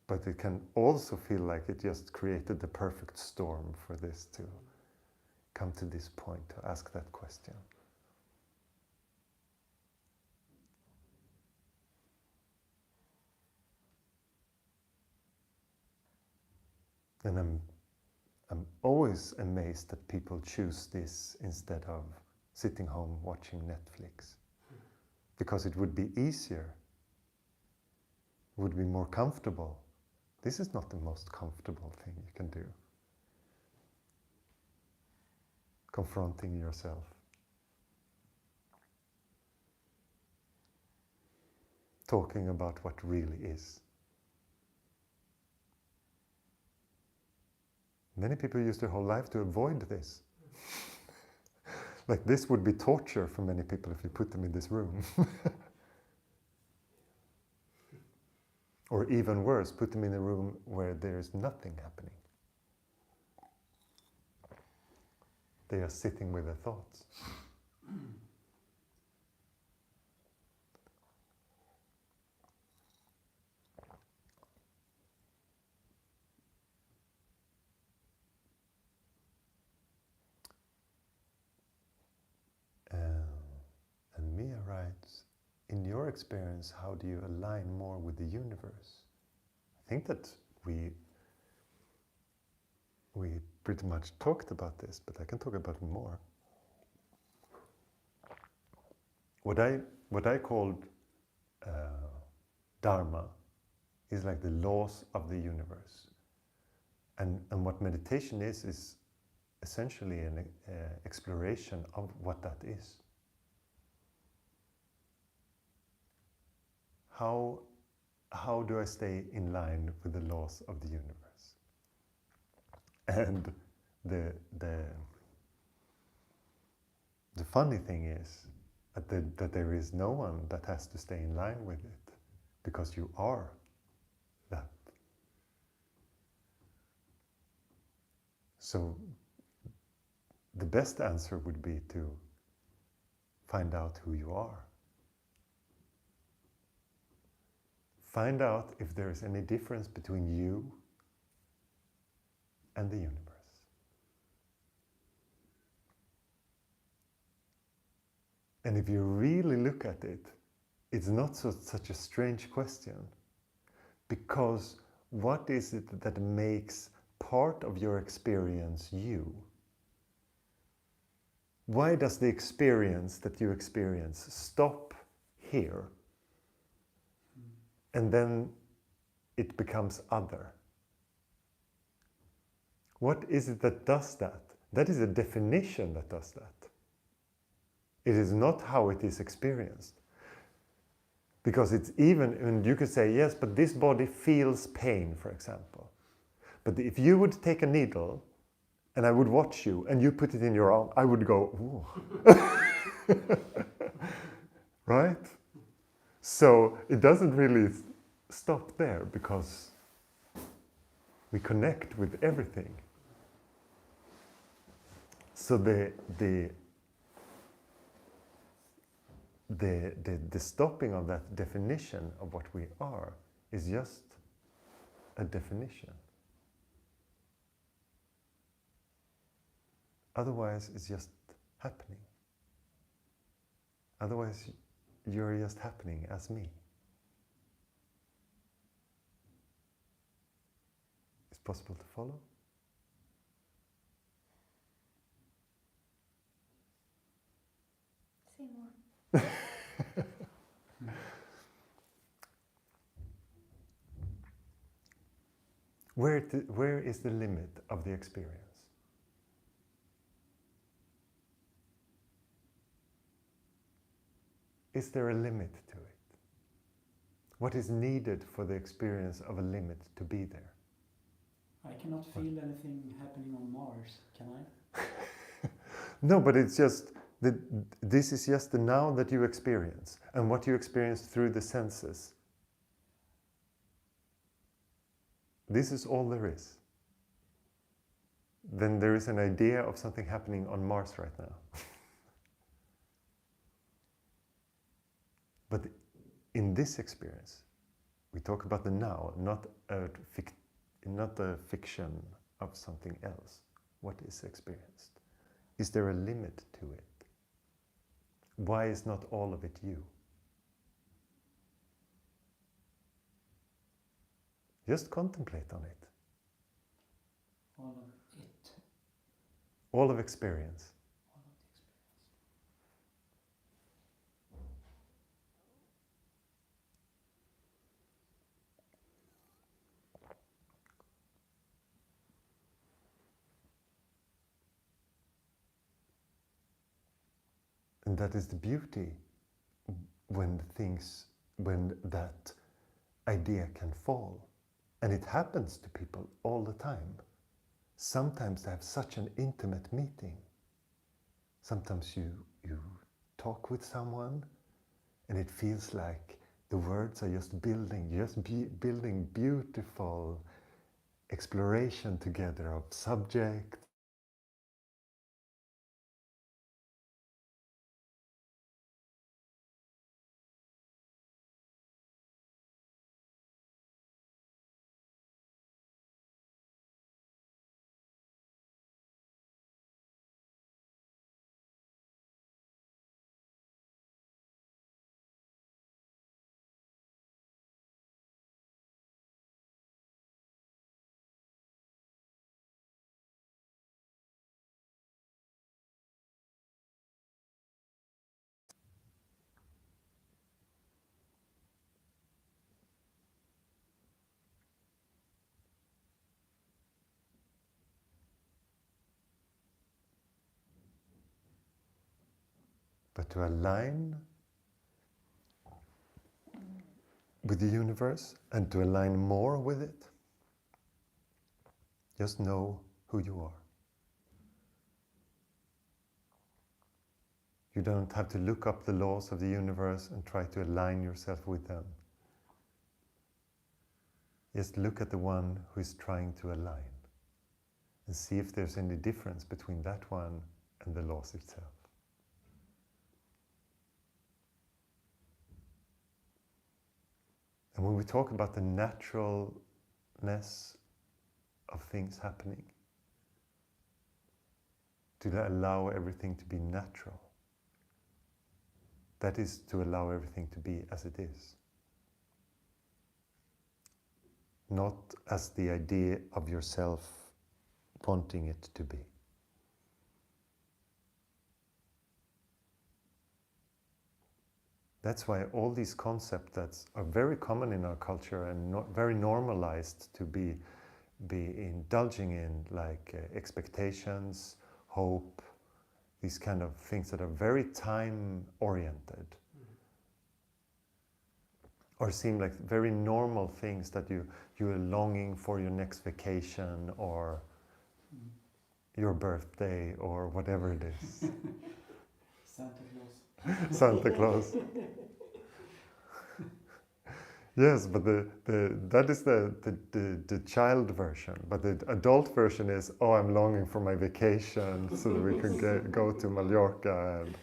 but it can also feel like it just created the perfect storm for this to come to this point, to ask that question. And I'm always amazed that people choose this instead of sitting home watching Netflix. Because it would be easier, would be more comfortable. This is not the most comfortable thing you can do. Confronting yourself. Talking about what really is. Many people use their whole life to avoid this. Like this would be torture for many people if you put them in this room. Or even worse, put them in a room where there is nothing happening. They are sitting with their thoughts. And Mia writes, in your experience, how do you align more with the universe? I think that we pretty much talked about this, but I can talk about it more. What I called Dharma is like the laws of the universe. And what meditation is essentially an exploration of what that is. How do I stay in line with the laws of the universe? And the funny thing is, that there is no one that has to stay in line with it, because you are that. So the best answer would be to find out who you are. Find out if there is any difference between you and the universe. And if you really look at it, it's not such a strange question. Because what is it that makes part of your experience you? Why does the experience that you experience stop here? And then it becomes other. What is it that does that? That is a definition that does that. It is not how it is experienced. Because it's even, and you could say, yes, but this body feels pain, for example. But if you would take a needle, and I would watch you, and you put it in your arm, I would go, ooh. Right? So it doesn't really stop there, because we connect with everything. So the stopping of that definition of what we are is just a definition. Otherwise, it's just happening. Otherwise, you're just happening as me. It's possible to follow? Say more. Where is the limit of the experience? Is there a limit to it? What is needed for the experience of a limit to be there? I cannot feel anything happening on Mars, can I? No, but it's just that this is just the now that you experience, and what you experience through the senses. This is all there is. Then there is an idea of something happening on Mars right now. But in this experience, we talk about the now, not a fiction of something else. What is experienced? Is there a limit to it? Why is not all of it you? Just contemplate on it. All of it. All of experience. All of the experience. And that is the beauty when that idea can fall. And it happens to people all the time. Sometimes they have such an intimate meeting. Sometimes you talk with someone and it feels like the words are just building beautiful exploration together of subject. But to align with the universe and to align more with it, just know who you are. You don't have to look up the laws of the universe and try to align yourself with them. Just look at the one who is trying to align and see if there's any difference between that one and the laws itself. And when we talk about the naturalness of things happening, to allow everything to be natural, that is to allow everything to be as it is. Not as the idea of yourself wanting it to be. That's why all these concepts that are very common in our culture and not very normalized to be indulging in, like expectations, hope, these kind of things that are very time-oriented, or seem like very normal things that you are longing for your next vacation or your birthday or whatever it is. Santa Claus. Santa Claus. Yes, but that is the child version. But the adult version is, oh, I'm longing for my vacation so that we can go to Mallorca and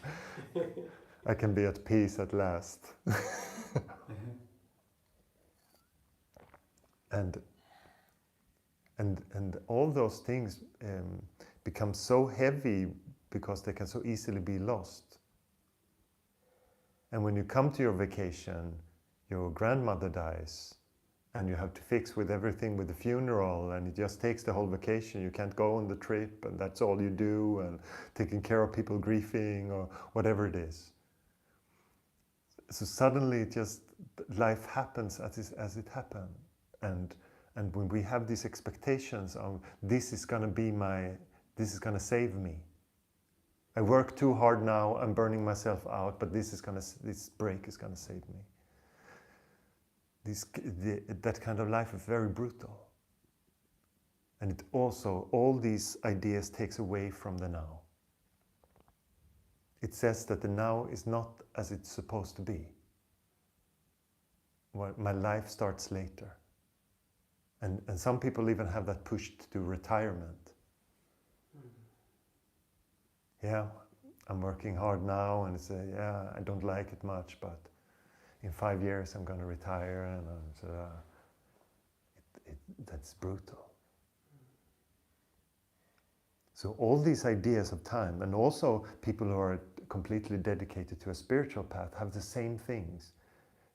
I can be at peace at last. And all those things become so heavy because they can so easily be lost. And when you come to your vacation, your grandmother dies, and you have to fix with everything with the funeral, and it just takes the whole vacation. You can't go on the trip, and that's all you do, and taking care of people grieving or whatever it is. So suddenly, just life happens as it happened, and when we have these expectations of this is going to save me. I work too hard now, I'm burning myself out, but this break is going to save me. That kind of life is very brutal. And it also, all these ideas takes away from the now. It says that the now is not as it's supposed to be. Well, my life starts later. And some people even have that pushed to retirement. Yeah, I'm working hard now, and say, yeah, I don't like it much, but in 5 years I'm going to retire, and that's brutal. So all these ideas of time, and also people who are completely dedicated to a spiritual path, have the same things.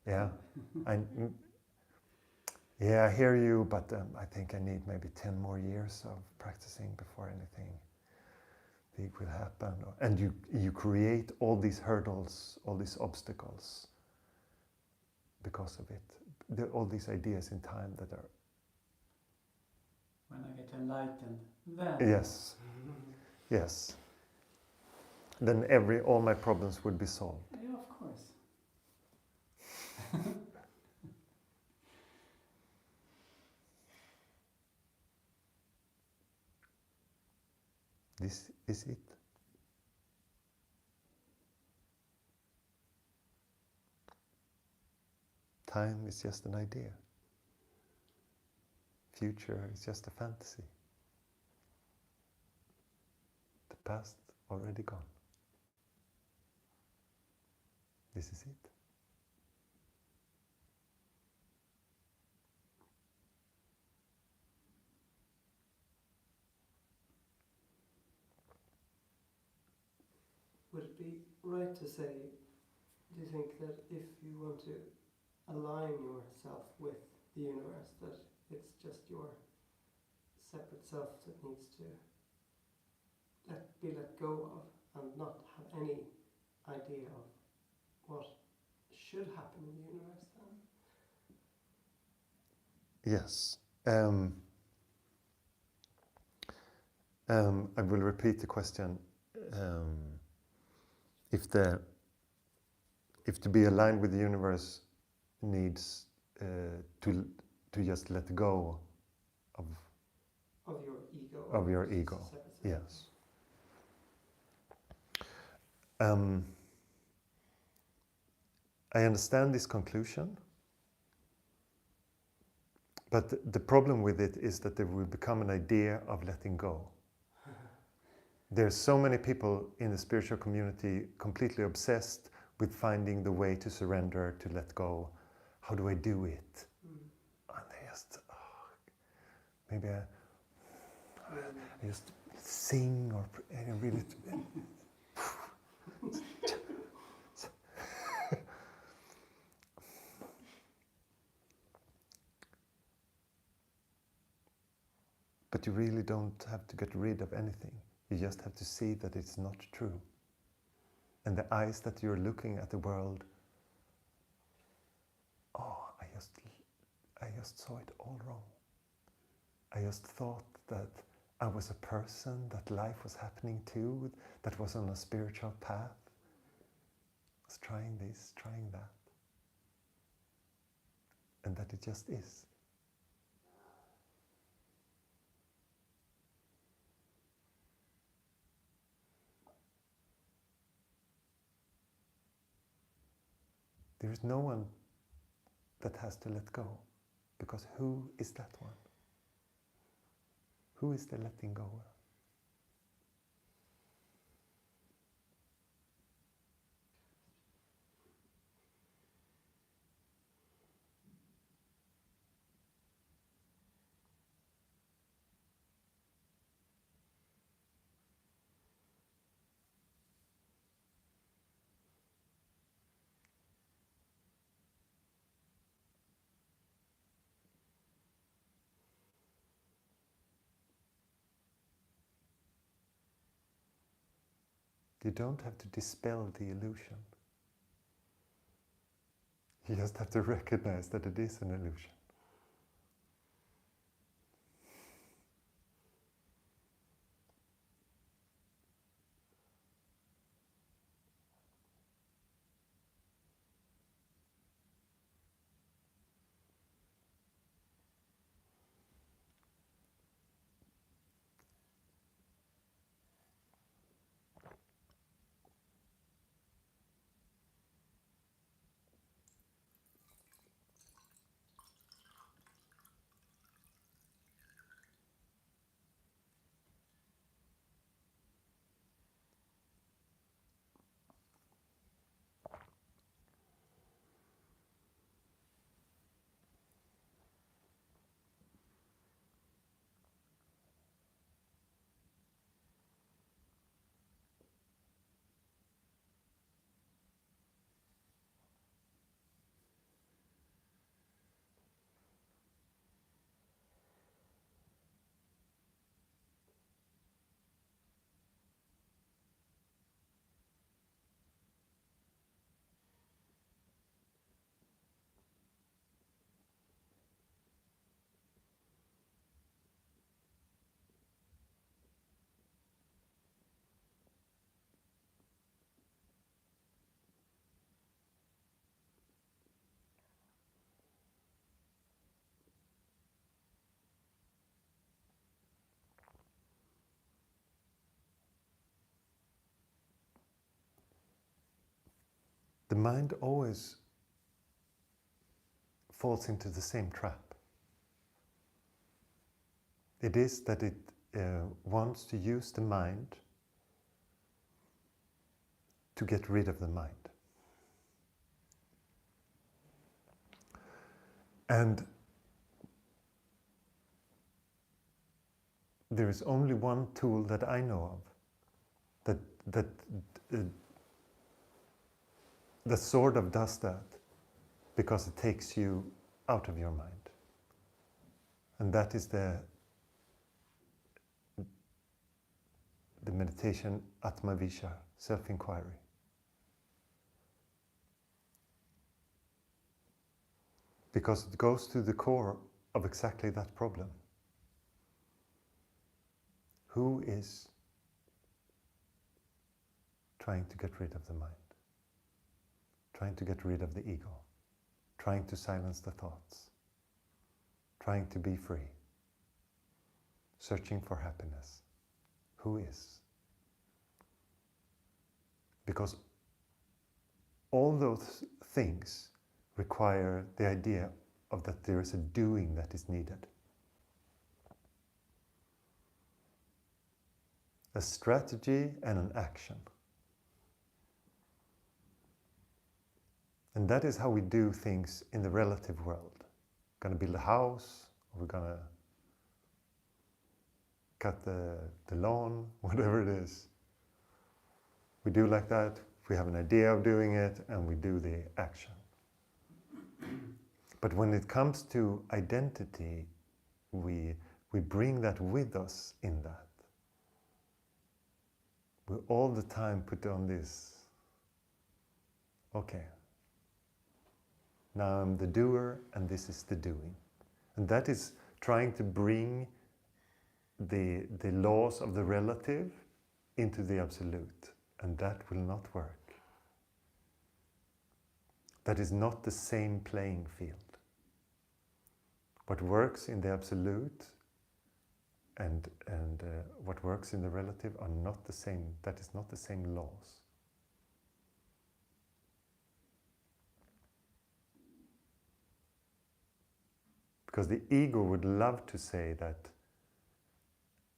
Yeah, I hear you, but I think I need maybe 10 more years of practicing before anything big will happen. And you create all these hurdles, all these obstacles because of it. All these ideas in time that are... When I get enlightened, then... Yes, yes. Then all my problems would be solved. Yeah, of course. This is it. Time is just an idea. Future is just a fantasy. The past already gone. This is it. Would it be right to say, do you think that if you want to align yourself with the universe, that it's just your separate self that needs to be let go of and not have any idea of what should happen in the universe then? Yes. I will repeat the question. If to be aligned with the universe needs to just let go of your ego. Of your ego. Yes. I understand this conclusion, but the problem with it is that there will become an idea of letting go. There's so many people in the spiritual community completely obsessed with finding the way to surrender, to let go. How do I do it? And they just, maybe I just sing or really. But you really don't have to get rid of anything. You just have to see that it's not true. And the eyes that you're looking at the world, I just saw it all wrong. I just thought that I was a person, that life was happening to, that was on a spiritual path. I was trying this, trying that. And that it just is. There is no one that has to let go, because who is that one? Who is the letting go? You don't have to dispel the illusion. You just have to recognize that it is an illusion. The mind always falls into the same trap. It is that it wants to use the mind to get rid of the mind. And there is only one tool that I know of that sort of does that, because it takes you out of your mind. And that is the meditation Atmavisha, self-inquiry. Because it goes to the core of exactly that problem. Who is trying to get rid of the mind? Trying to get rid of the ego? Trying to silence the thoughts? Trying to be free? Searching for happiness? Who is? because all those things require the idea of that there is a doing that is needed. A strategy and an action. And that is how we do things in the relative world. We're going to build a house, or we're going to cut the lawn, whatever it is. We do like that, we have an idea of doing it, and we do the action. But when it comes to identity, we bring that with us in that. We all the time put on this, okay, now I'm the doer and this is the doing. And that is trying to bring the laws of the relative into the absolute. And that will not work. That is not the same playing field. What works in the absolute and what works in the relative are not the same. That is not the same laws. Because the ego would love to say that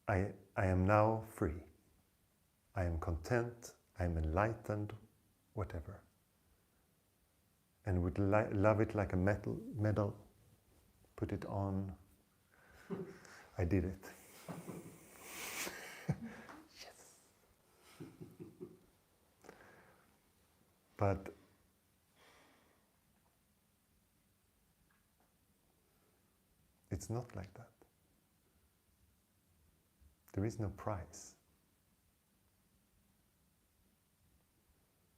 I am now free. I am content, I am enlightened, whatever. And would love it like a medal, put it on. I did it. Yes. But it's not like that. There is no prize.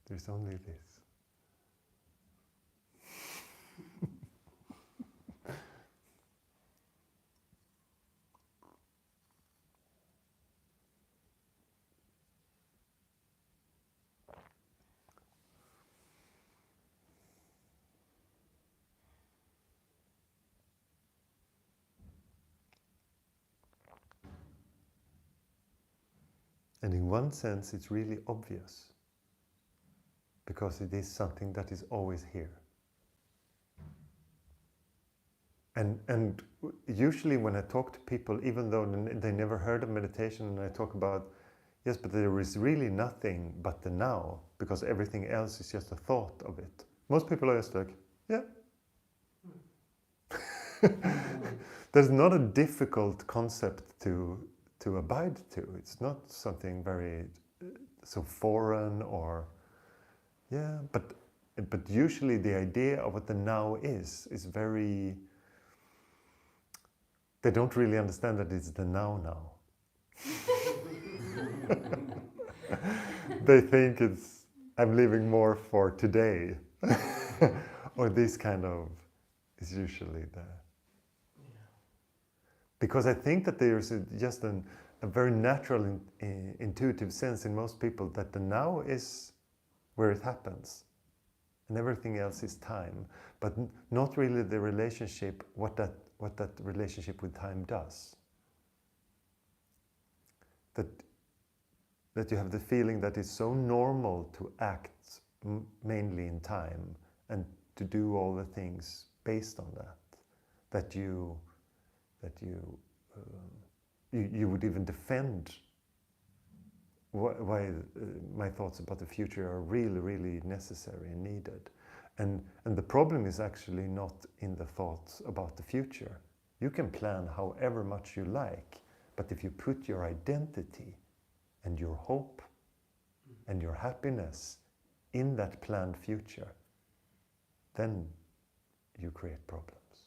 There's only this. And in one sense, it's really obvious. Because it is something that is always here. And usually when I talk to people, even though they never heard of meditation, and I talk about, yes, but there is really nothing but the now, because everything else is just a thought of it. Most people are just like, yeah. There's not a difficult concept to abide to. It's not something very so foreign or... Yeah, but usually the idea of what the now is very... They don't really understand that it's the now. They think it's, I'm living more for today. Or this kind of is usually the... Because I think that there's just a very natural, intuitive sense in most people that the now is where it happens, and everything else is time, but not really the relationship, what that relationship with time does. That you have the feeling that it's so normal to act mainly in time and to do all the things based on that you would even defend why my thoughts about the future are really, really necessary and needed. And the problem is actually not in the thoughts about the future. You can plan however much you like, but if you put your identity and your hope and your happiness in that planned future, then you create problems.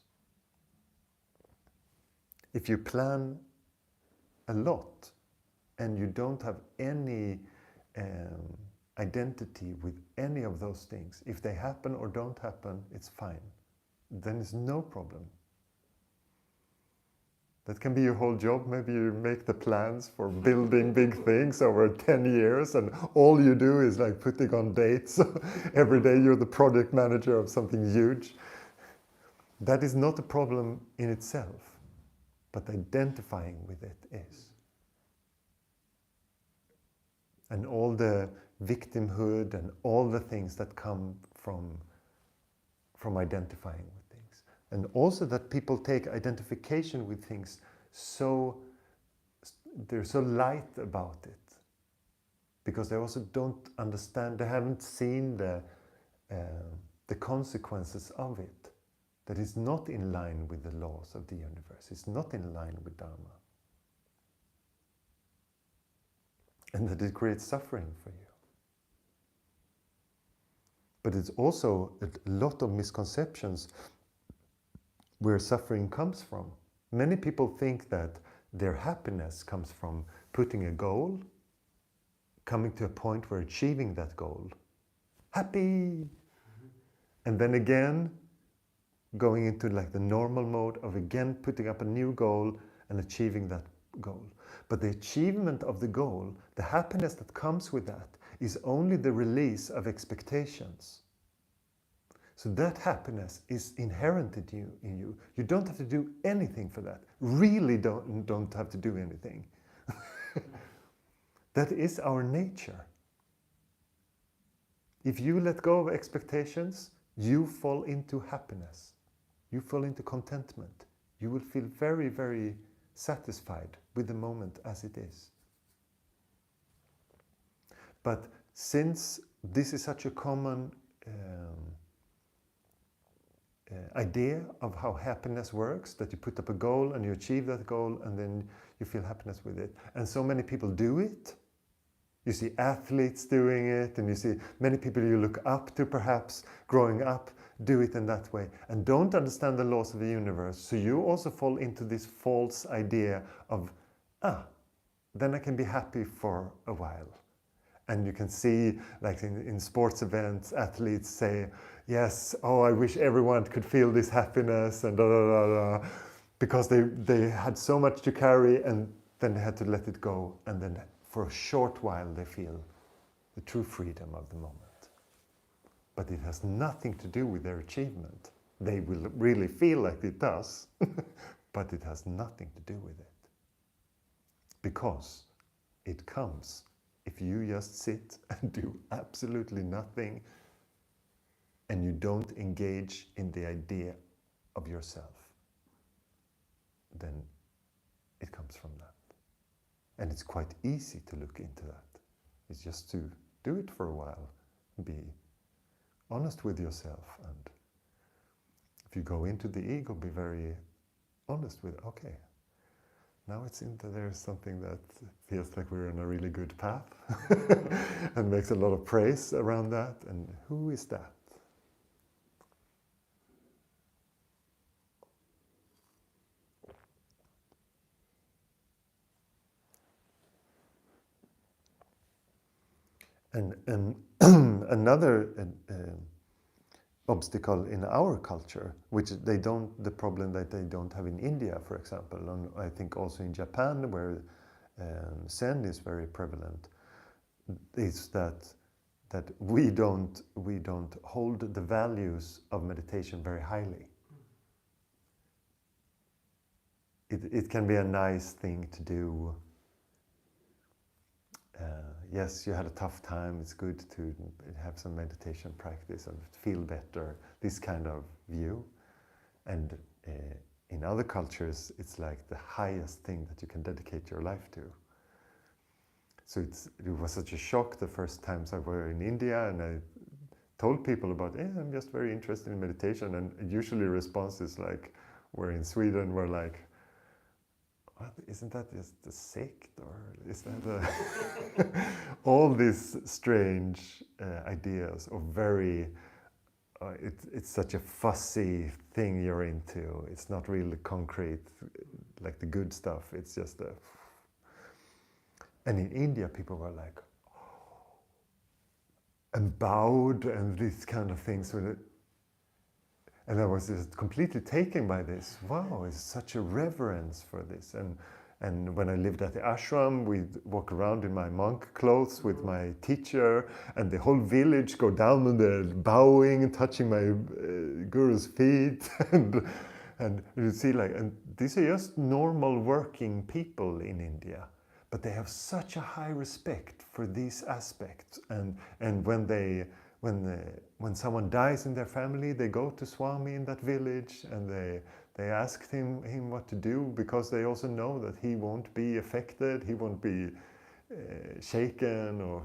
If you plan a lot and you don't have any identity with any of those things, if they happen or don't happen, it's fine. Then it's no problem. That can be your whole job. Maybe you make the plans for building big things over 10 years and all you do is like putting on dates. Every day you're the project manager of something huge. That is not a problem in itself, but identifying with it is. And all the victimhood and all the things that come from identifying with things. And also that people take identification with things they're so light about it, because they also don't understand, they haven't seen the consequences of it, that is not in line with the laws of the universe, it's not in line with Dharma, and that it creates suffering for you. But it's also a lot of misconceptions where suffering comes from. Many people think that their happiness comes from putting a goal, coming to a point where achieving that goal, happy, and then again going into like the normal mode of again putting up a new goal and achieving that goal. But the achievement of the goal, the happiness that comes with that, is only the release of expectations. So that happiness is inherent in you. You don't have to do anything for that. Really don't have to do anything. That is our nature. If you let go of expectations, you fall into happiness. You fall into contentment. You will feel very, very satisfied with the moment as it is. But since this is such a common idea of how happiness works, that you put up a goal and you achieve that goal and then you feel happiness with it, and so many people do it. You see athletes doing it, and you see many people you look up to perhaps growing up do it in that way, and don't understand the laws of the universe. So you also fall into this false idea of, then I can be happy for a while. And you can see, like in sports events, athletes say, yes, I wish everyone could feel this happiness, and because they had so much to carry, and then they had to let it go, and then for a short while they feel the true freedom of the moment. But it has nothing to do with their achievement. They will really feel like it does, but it has nothing to do with it. Because it comes if you just sit and do absolutely nothing, and you don't engage in the idea of yourself, then it comes from that. And it's quite easy to look into that. It's just to do it for a while, be honest with yourself, and if you go into the ego, be very honest with, okay, now it's into there's something that feels like we're on a really good path and makes a lot of praise around that, and who is that? And another obstacle in our culture, which the problem that they don't have in India, for example, and I think also in Japan, where Zen is very prevalent, is that we don't hold the values of meditation very highly. It can be a nice thing to do. Yes, you had a tough time, it's good to have some meditation practice and feel better, this kind of view. And in other cultures, it's like the highest thing that you can dedicate your life to. So it was such a shock the first times I were in India, and I told people about, I'm just very interested in meditation, and usually responses like, we're in Sweden, we're like, what, isn't that just a sect, or is that all these strange ideas of very, it's such a fussy thing you're into. It's not really concrete, like the good stuff. It's just and in India, people were like, and bowed and these kind of things. And I was just completely taken by this. Wow, it's such a reverence for this. And when I lived at the ashram, we'd walk around in my monk clothes with my teacher, and the whole village go down and they're bowing and touching my guru's feet. and you see, like, and these are just normal working people in India. but they have such a high respect for these aspects. And when someone dies in their family, they go to Swami in that village and they ask him what to do, because they also know that he won't be affected, he won't be shaken or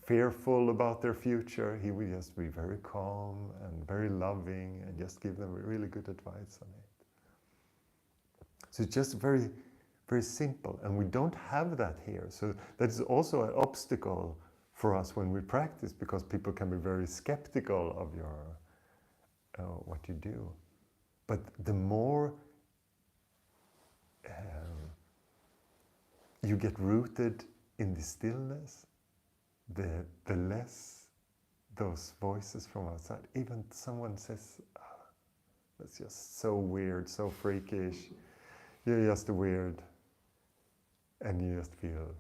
fearful about their future. He will just be very calm and very loving and just give them really good advice on it. So it's just very, very simple, and we don't have that here. So that is also an obstacle for us when we practice, because people can be very skeptical of your what you do. But the more you get rooted in the stillness, the less those voices from outside. Even someone says, oh, that's just so weird, so freakish, you're just weird, and you just feel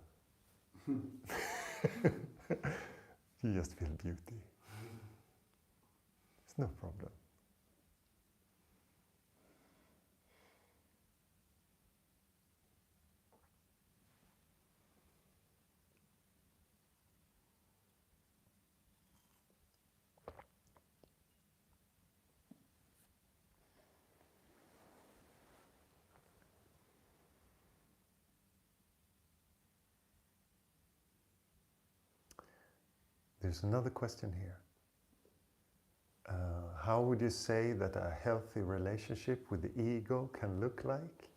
you just feel beauty. It's no problem. There's another question here. How would you say that a healthy relationship with the ego can look like?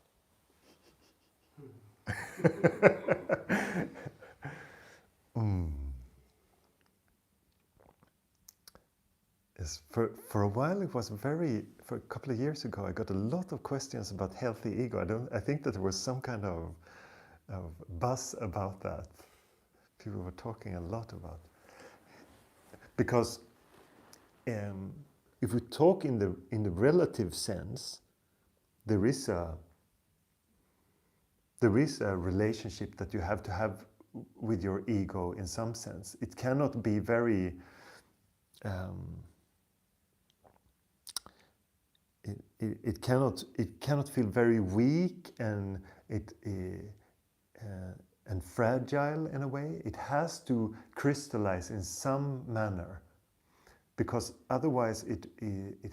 Yes, for a while it was for a couple of years ago, I got a lot of questions about healthy ego. I think that there was some kind of buzz about that. People were talking a lot about it. Because if we talk in the relative sense, there is a relationship that you have to have with your ego in some sense. It cannot be very it cannot feel very weak and fragile in a way. It has to crystallize in some manner, because otherwise it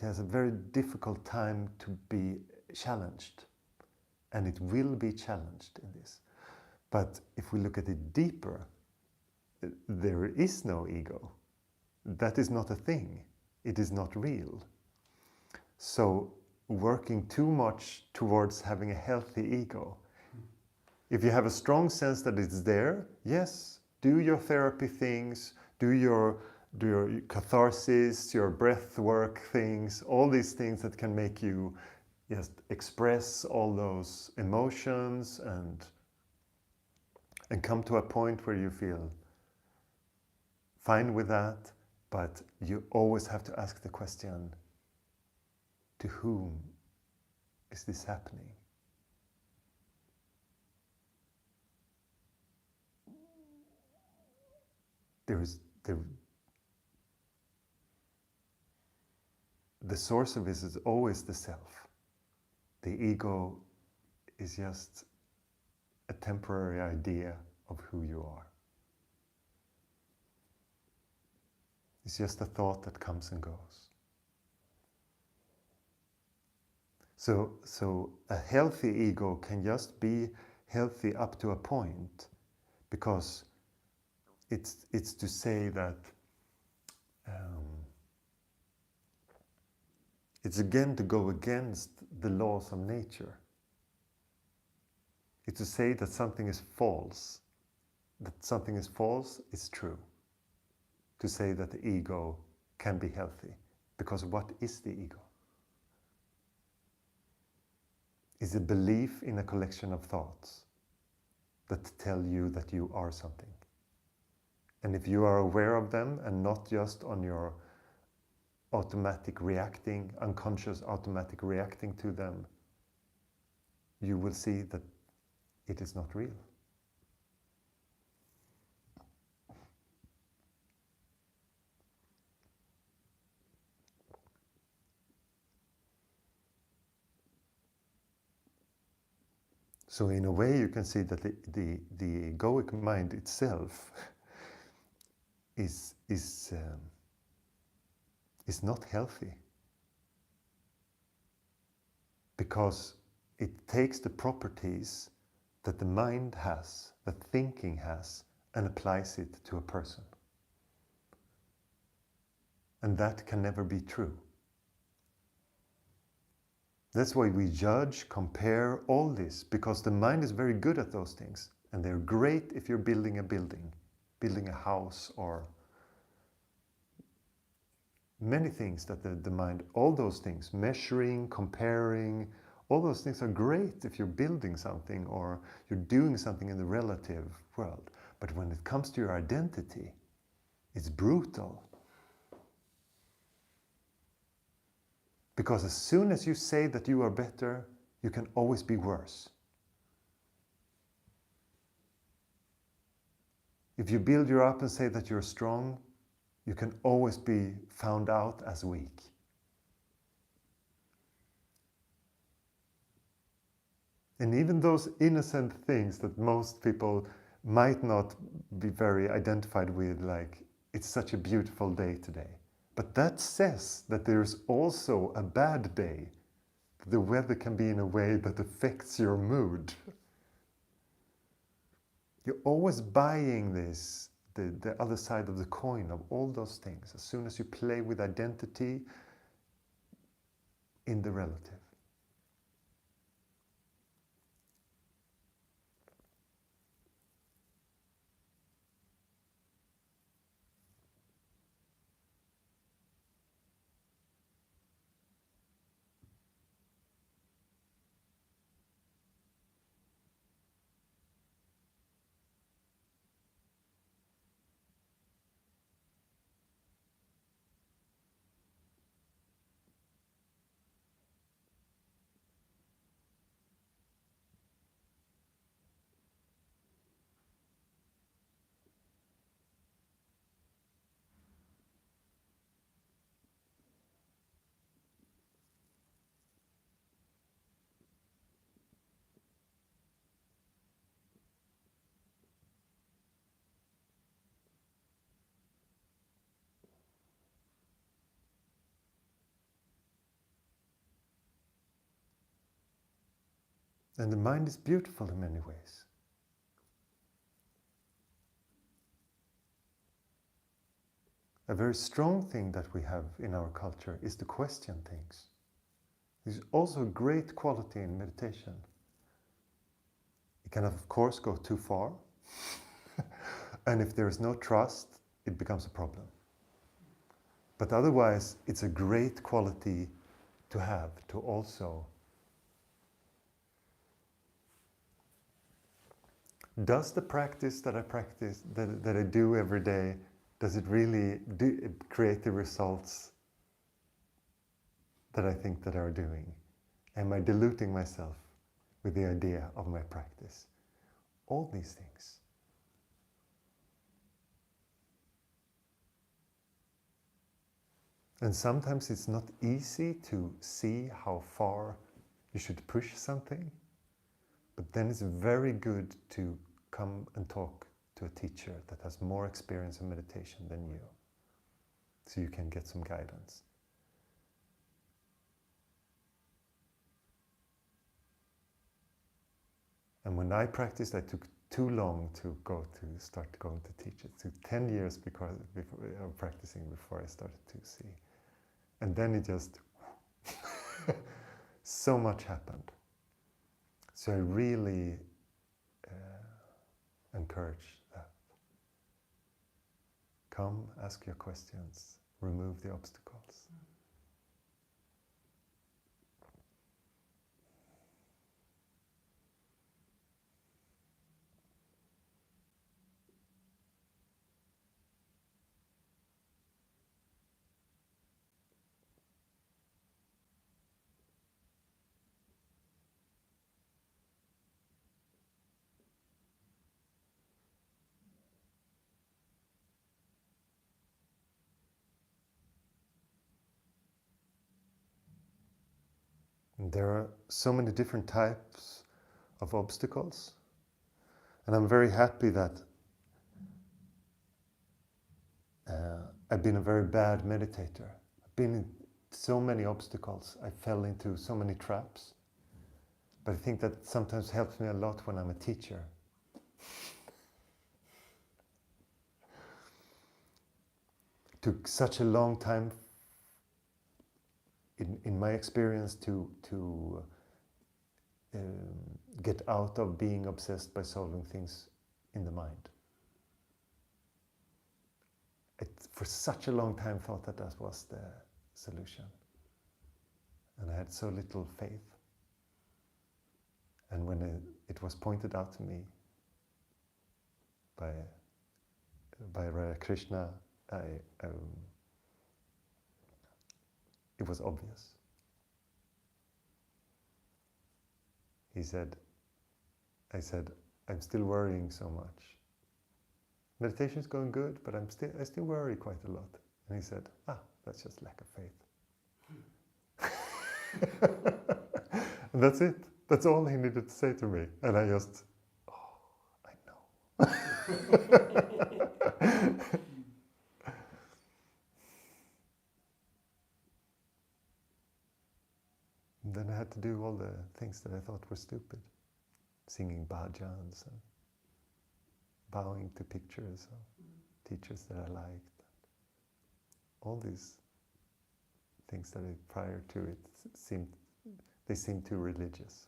has a very difficult time to be challenged, and it will be challenged in this. But if we look at it deeper, there is no ego. That is not a thing. It is not real. So working too much towards having a healthy ego, if you have a strong sense that it's there, yes, do your therapy things, do your catharsis, your breath work things, all these things that can make you just express all those emotions and come to a point where you feel fine with that. But you always have to ask the question, to whom is this happening? The source of this is always the self. The ego is just a temporary idea of who you are. It's just a thought that comes and goes. So a healthy ego can just be healthy up to a point, because it's to say that it's again to go against the laws of nature. It's to say that something is false. That something is false is true. To say that the ego can be healthy. Because what is the ego? It's a belief in a collection of thoughts that tell you that you are something. And if you are aware of them and not just on your automatic reacting, unconscious automatic reacting to them, you will see that it is not real. So in a way you can see that the egoic mind itself is not healthy, because it takes the properties that the mind has, that thinking has, and applies it to a person. And that can never be true. That's why we judge, compare, all this, because the mind is very good at those things. And they're great if you're building a building, building a house, or many things that the mind, all those things, measuring, comparing, all those things are great if you're building something or you're doing something in the relative world. But when it comes to your identity, it's brutal. Because as soon as you say that you are better, you can always be worse. If you build you up and say that you're strong, you can always be found out as weak. And even those innocent things that most people might not be very identified with, like, it's such a beautiful day today. But that says that there's also a bad day. The weather can be in a way that affects your mood. You're always buying this, the other side of the coin of all those things, as soon as you play with identity in the relative. And the mind is beautiful in many ways. A very strong thing that we have in our culture is to question things. It's also a great quality in meditation. It can, of course, go too far. And if there is no trust, it becomes a problem. But otherwise, it's a great quality to have, to also. Does the practice that I practice, that I do every day, does it really create the results that I think that are doing? Am I diluting myself with the idea of my practice? All these things. And sometimes it's not easy to see how far you should push something, but then it's very good to come and talk to a teacher that has more experience in meditation than you, so you can get some guidance. And when I practiced, I took too long to start going to teach. It took 10 years before practicing before I started to see. And then it just, so much happened. So I really encourage that. Come, ask your questions, remove the obstacles. There are so many different types of obstacles. And I'm very happy that I've been a very bad meditator. I've been in so many obstacles. I fell into so many traps. But I think that sometimes helps me a lot when I'm a teacher. Took such a long time, in my experience, to get out of being obsessed by solving things in the mind. For such a long time thought that that was the solution. And I had so little faith. And when it was pointed out to me by Krishna, it was obvious. I said, I'm still worrying so much. Meditation's going good, but I still worry quite a lot. And he said, that's just lack of faith. And that's it. That's all he needed to say to me. And I just, I know. And then I had to do all the things that I thought were stupid. Singing bhajans and bowing to pictures of teachers that I liked. All these things that prior to it seemed too religious.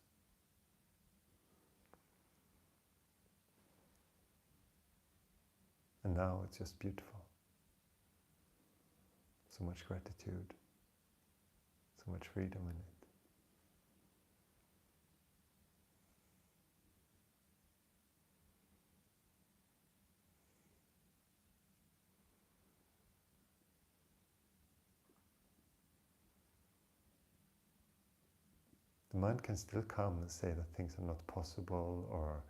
And now it's just beautiful. So much gratitude, so much freedom in it. The mind can still come and say that things are not possible, or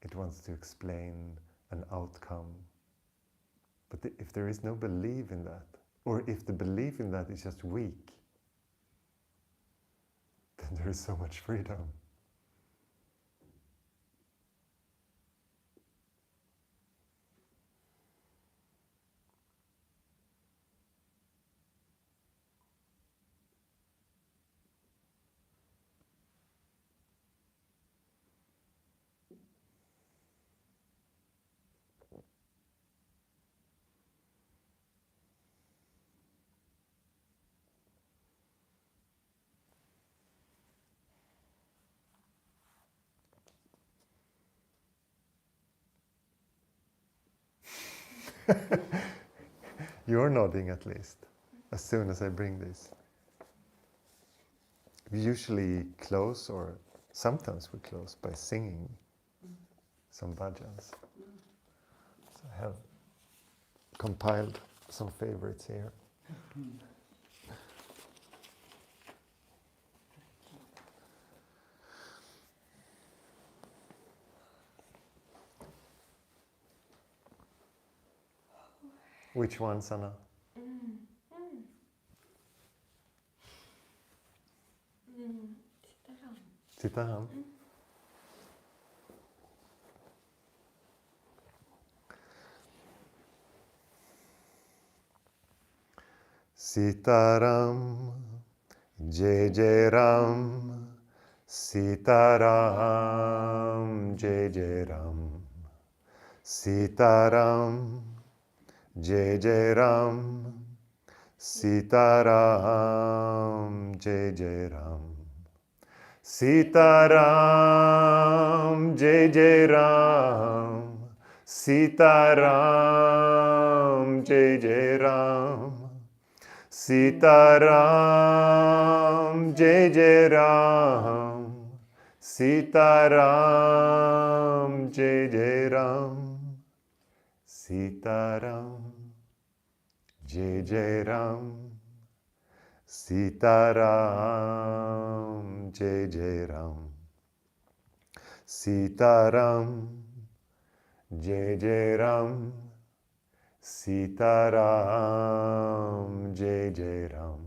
it wants to explain an outcome. But if there is no belief in that, or if the belief in that is just weak, then there is so much freedom. You're nodding at least, as soon as I bring this. We usually close, or sometimes we close, by singing some bhajans. So I have compiled some favorites here. Which one, Sanna? Sitaram. Sitaram, Jai Jai Ram. Sitaram, Jai Jai Ram. Sitaram, Jai Jai Ram. Sitaram, Jai Jai Ram. Sitaram, Jai Jai Ram. Sitaram, Jai Jai Ram. Sitaram, Jai Jai Ram. Sitaram, Jai Jai Ram. Sitaram, Jai Jai Ram. Sitaram, Jai Jai Ram. Sitaram, Jai Jai Ram. Sitaram, Jai Jai Ram.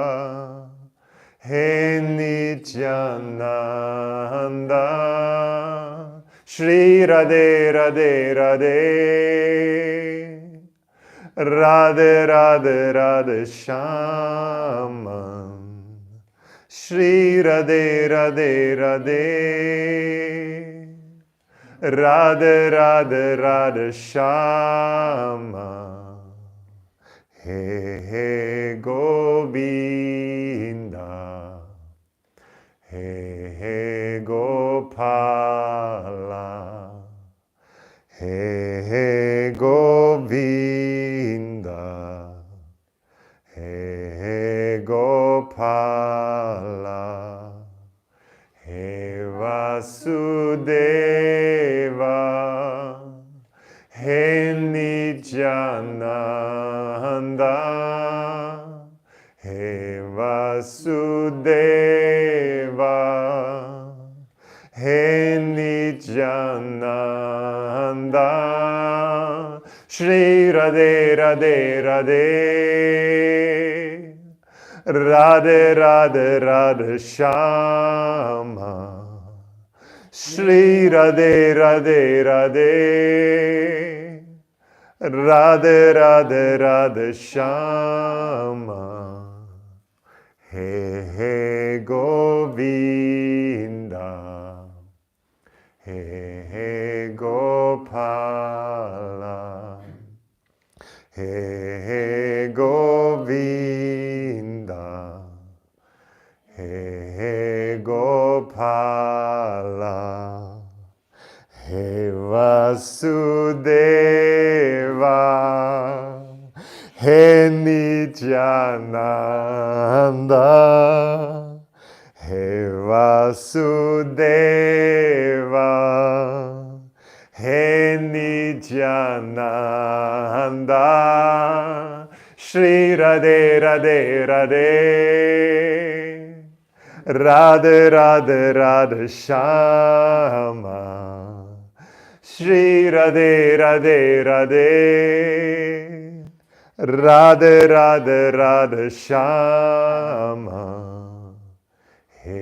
Shri Radhe Radhe Radhe, Radhe Radhe Radhe Shyaman, Shri Radhe Radhe Radhe, Radhe Radhe Radhe Shyaman. He He Govinda, He He Gopala, He He Govinda, He He Gopala, He Vasudeva, He Nityananda, He Vasudeva, He Nityananda, Shri Radhe Radhe Radhe, Radhe Radhe Radhe Shyama, Shri Radhe Radhe Radhe, Radhe Radhe Radhe Shyama, He He Govinda, He He Gopala, He He Govinda, He He Gopala, He Vasudeva, He Nityananda, He Vasudeva, He Nityananda, Shri Radhe Radhe Radhe, Radhe Radhe Radhe Shyama, Shri Radhe Radhe Radhe, Radhe Radhe Radhe Shyama, He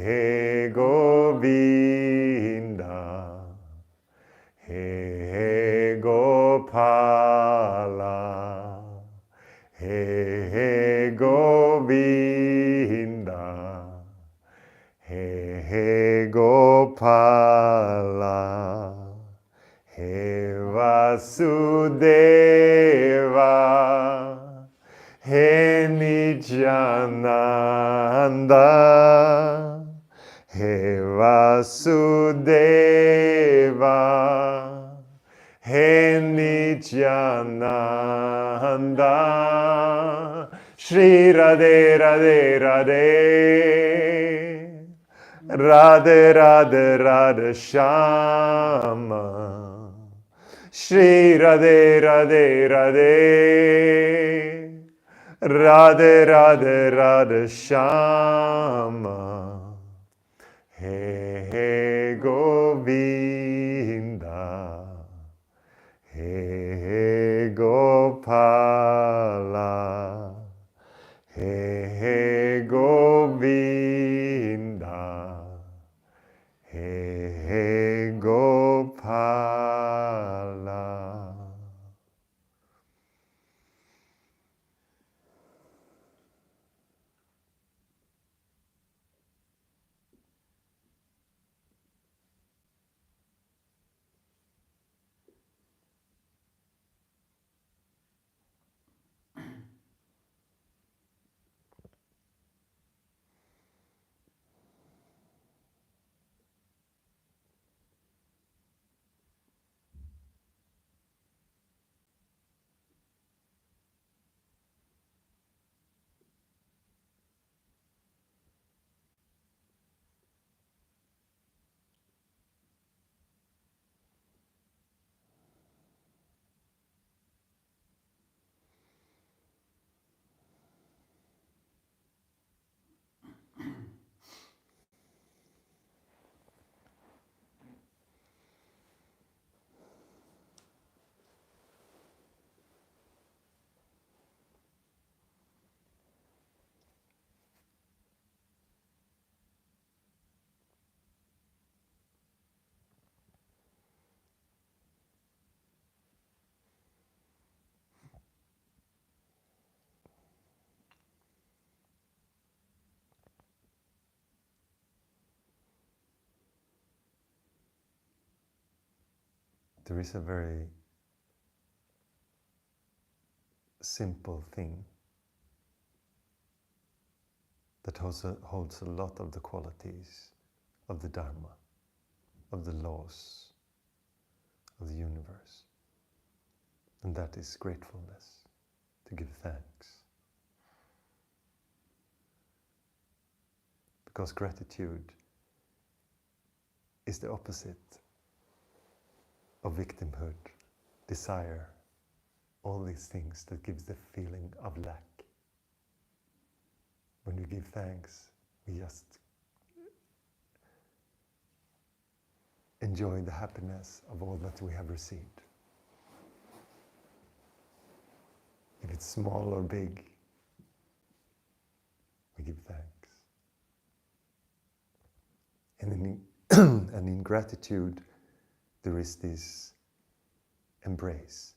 He Govinda, He He Gopala, He He Govinda, He He Gopala, He Vasudeva, He Nityananda, He Vasudeva, He Nityananda, Shri Radhe Radhe Radhe, Radhe Radhe Radhe Shyama, Shri Radhe Radhe Radhe, Radhe Radhe Radhe Shyama, He He Govinda, He He Gopala, He He Govinda, He He Gopala. there is a very simple thing that holds a lot of the qualities of the Dharma, of the laws of the universe. And that is gratefulness, to give thanks. Because gratitude is the opposite of victimhood, desire, all these things that gives the feeling of lack. When we give thanks, we just enjoy the happiness of all that we have received. If it's small or big, we give thanks. And in gratitude, there is this embrace.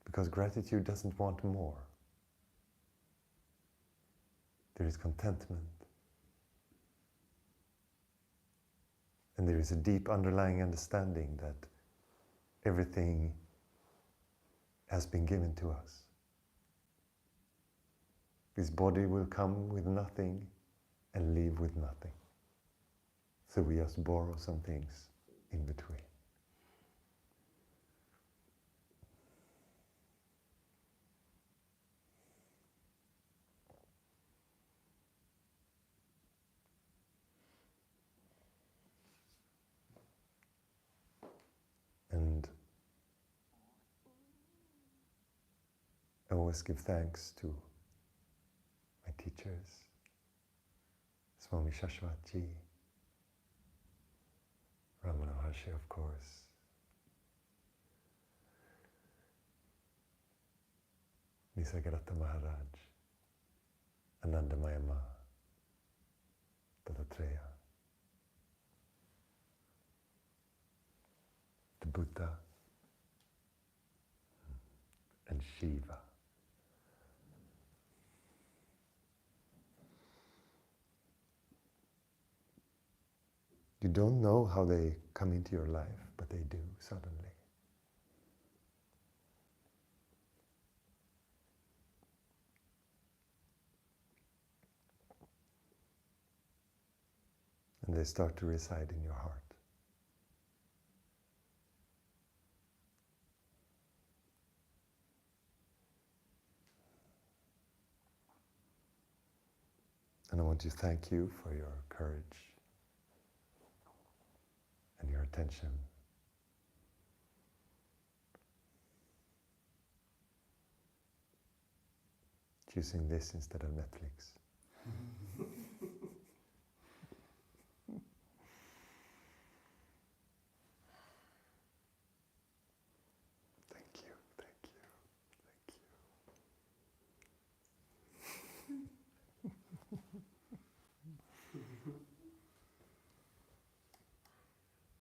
Because gratitude doesn't want more. There is contentment. And there is a deep underlying understanding that everything has been given to us. This body will come with nothing and leave with nothing. So we just borrow some things in between. And I always give thanks to my teachers, Swami Shashwat Ji, Ramana Maharshi, of course, Nisargadatta Maharaj, Ananda Mayama, Dattatreya, the Buddha, and Shiva. You don't know how they come into your life, but they do suddenly. And they start to reside in your heart. And I want to thank you for your courage and your attention. Choosing this instead of Netflix.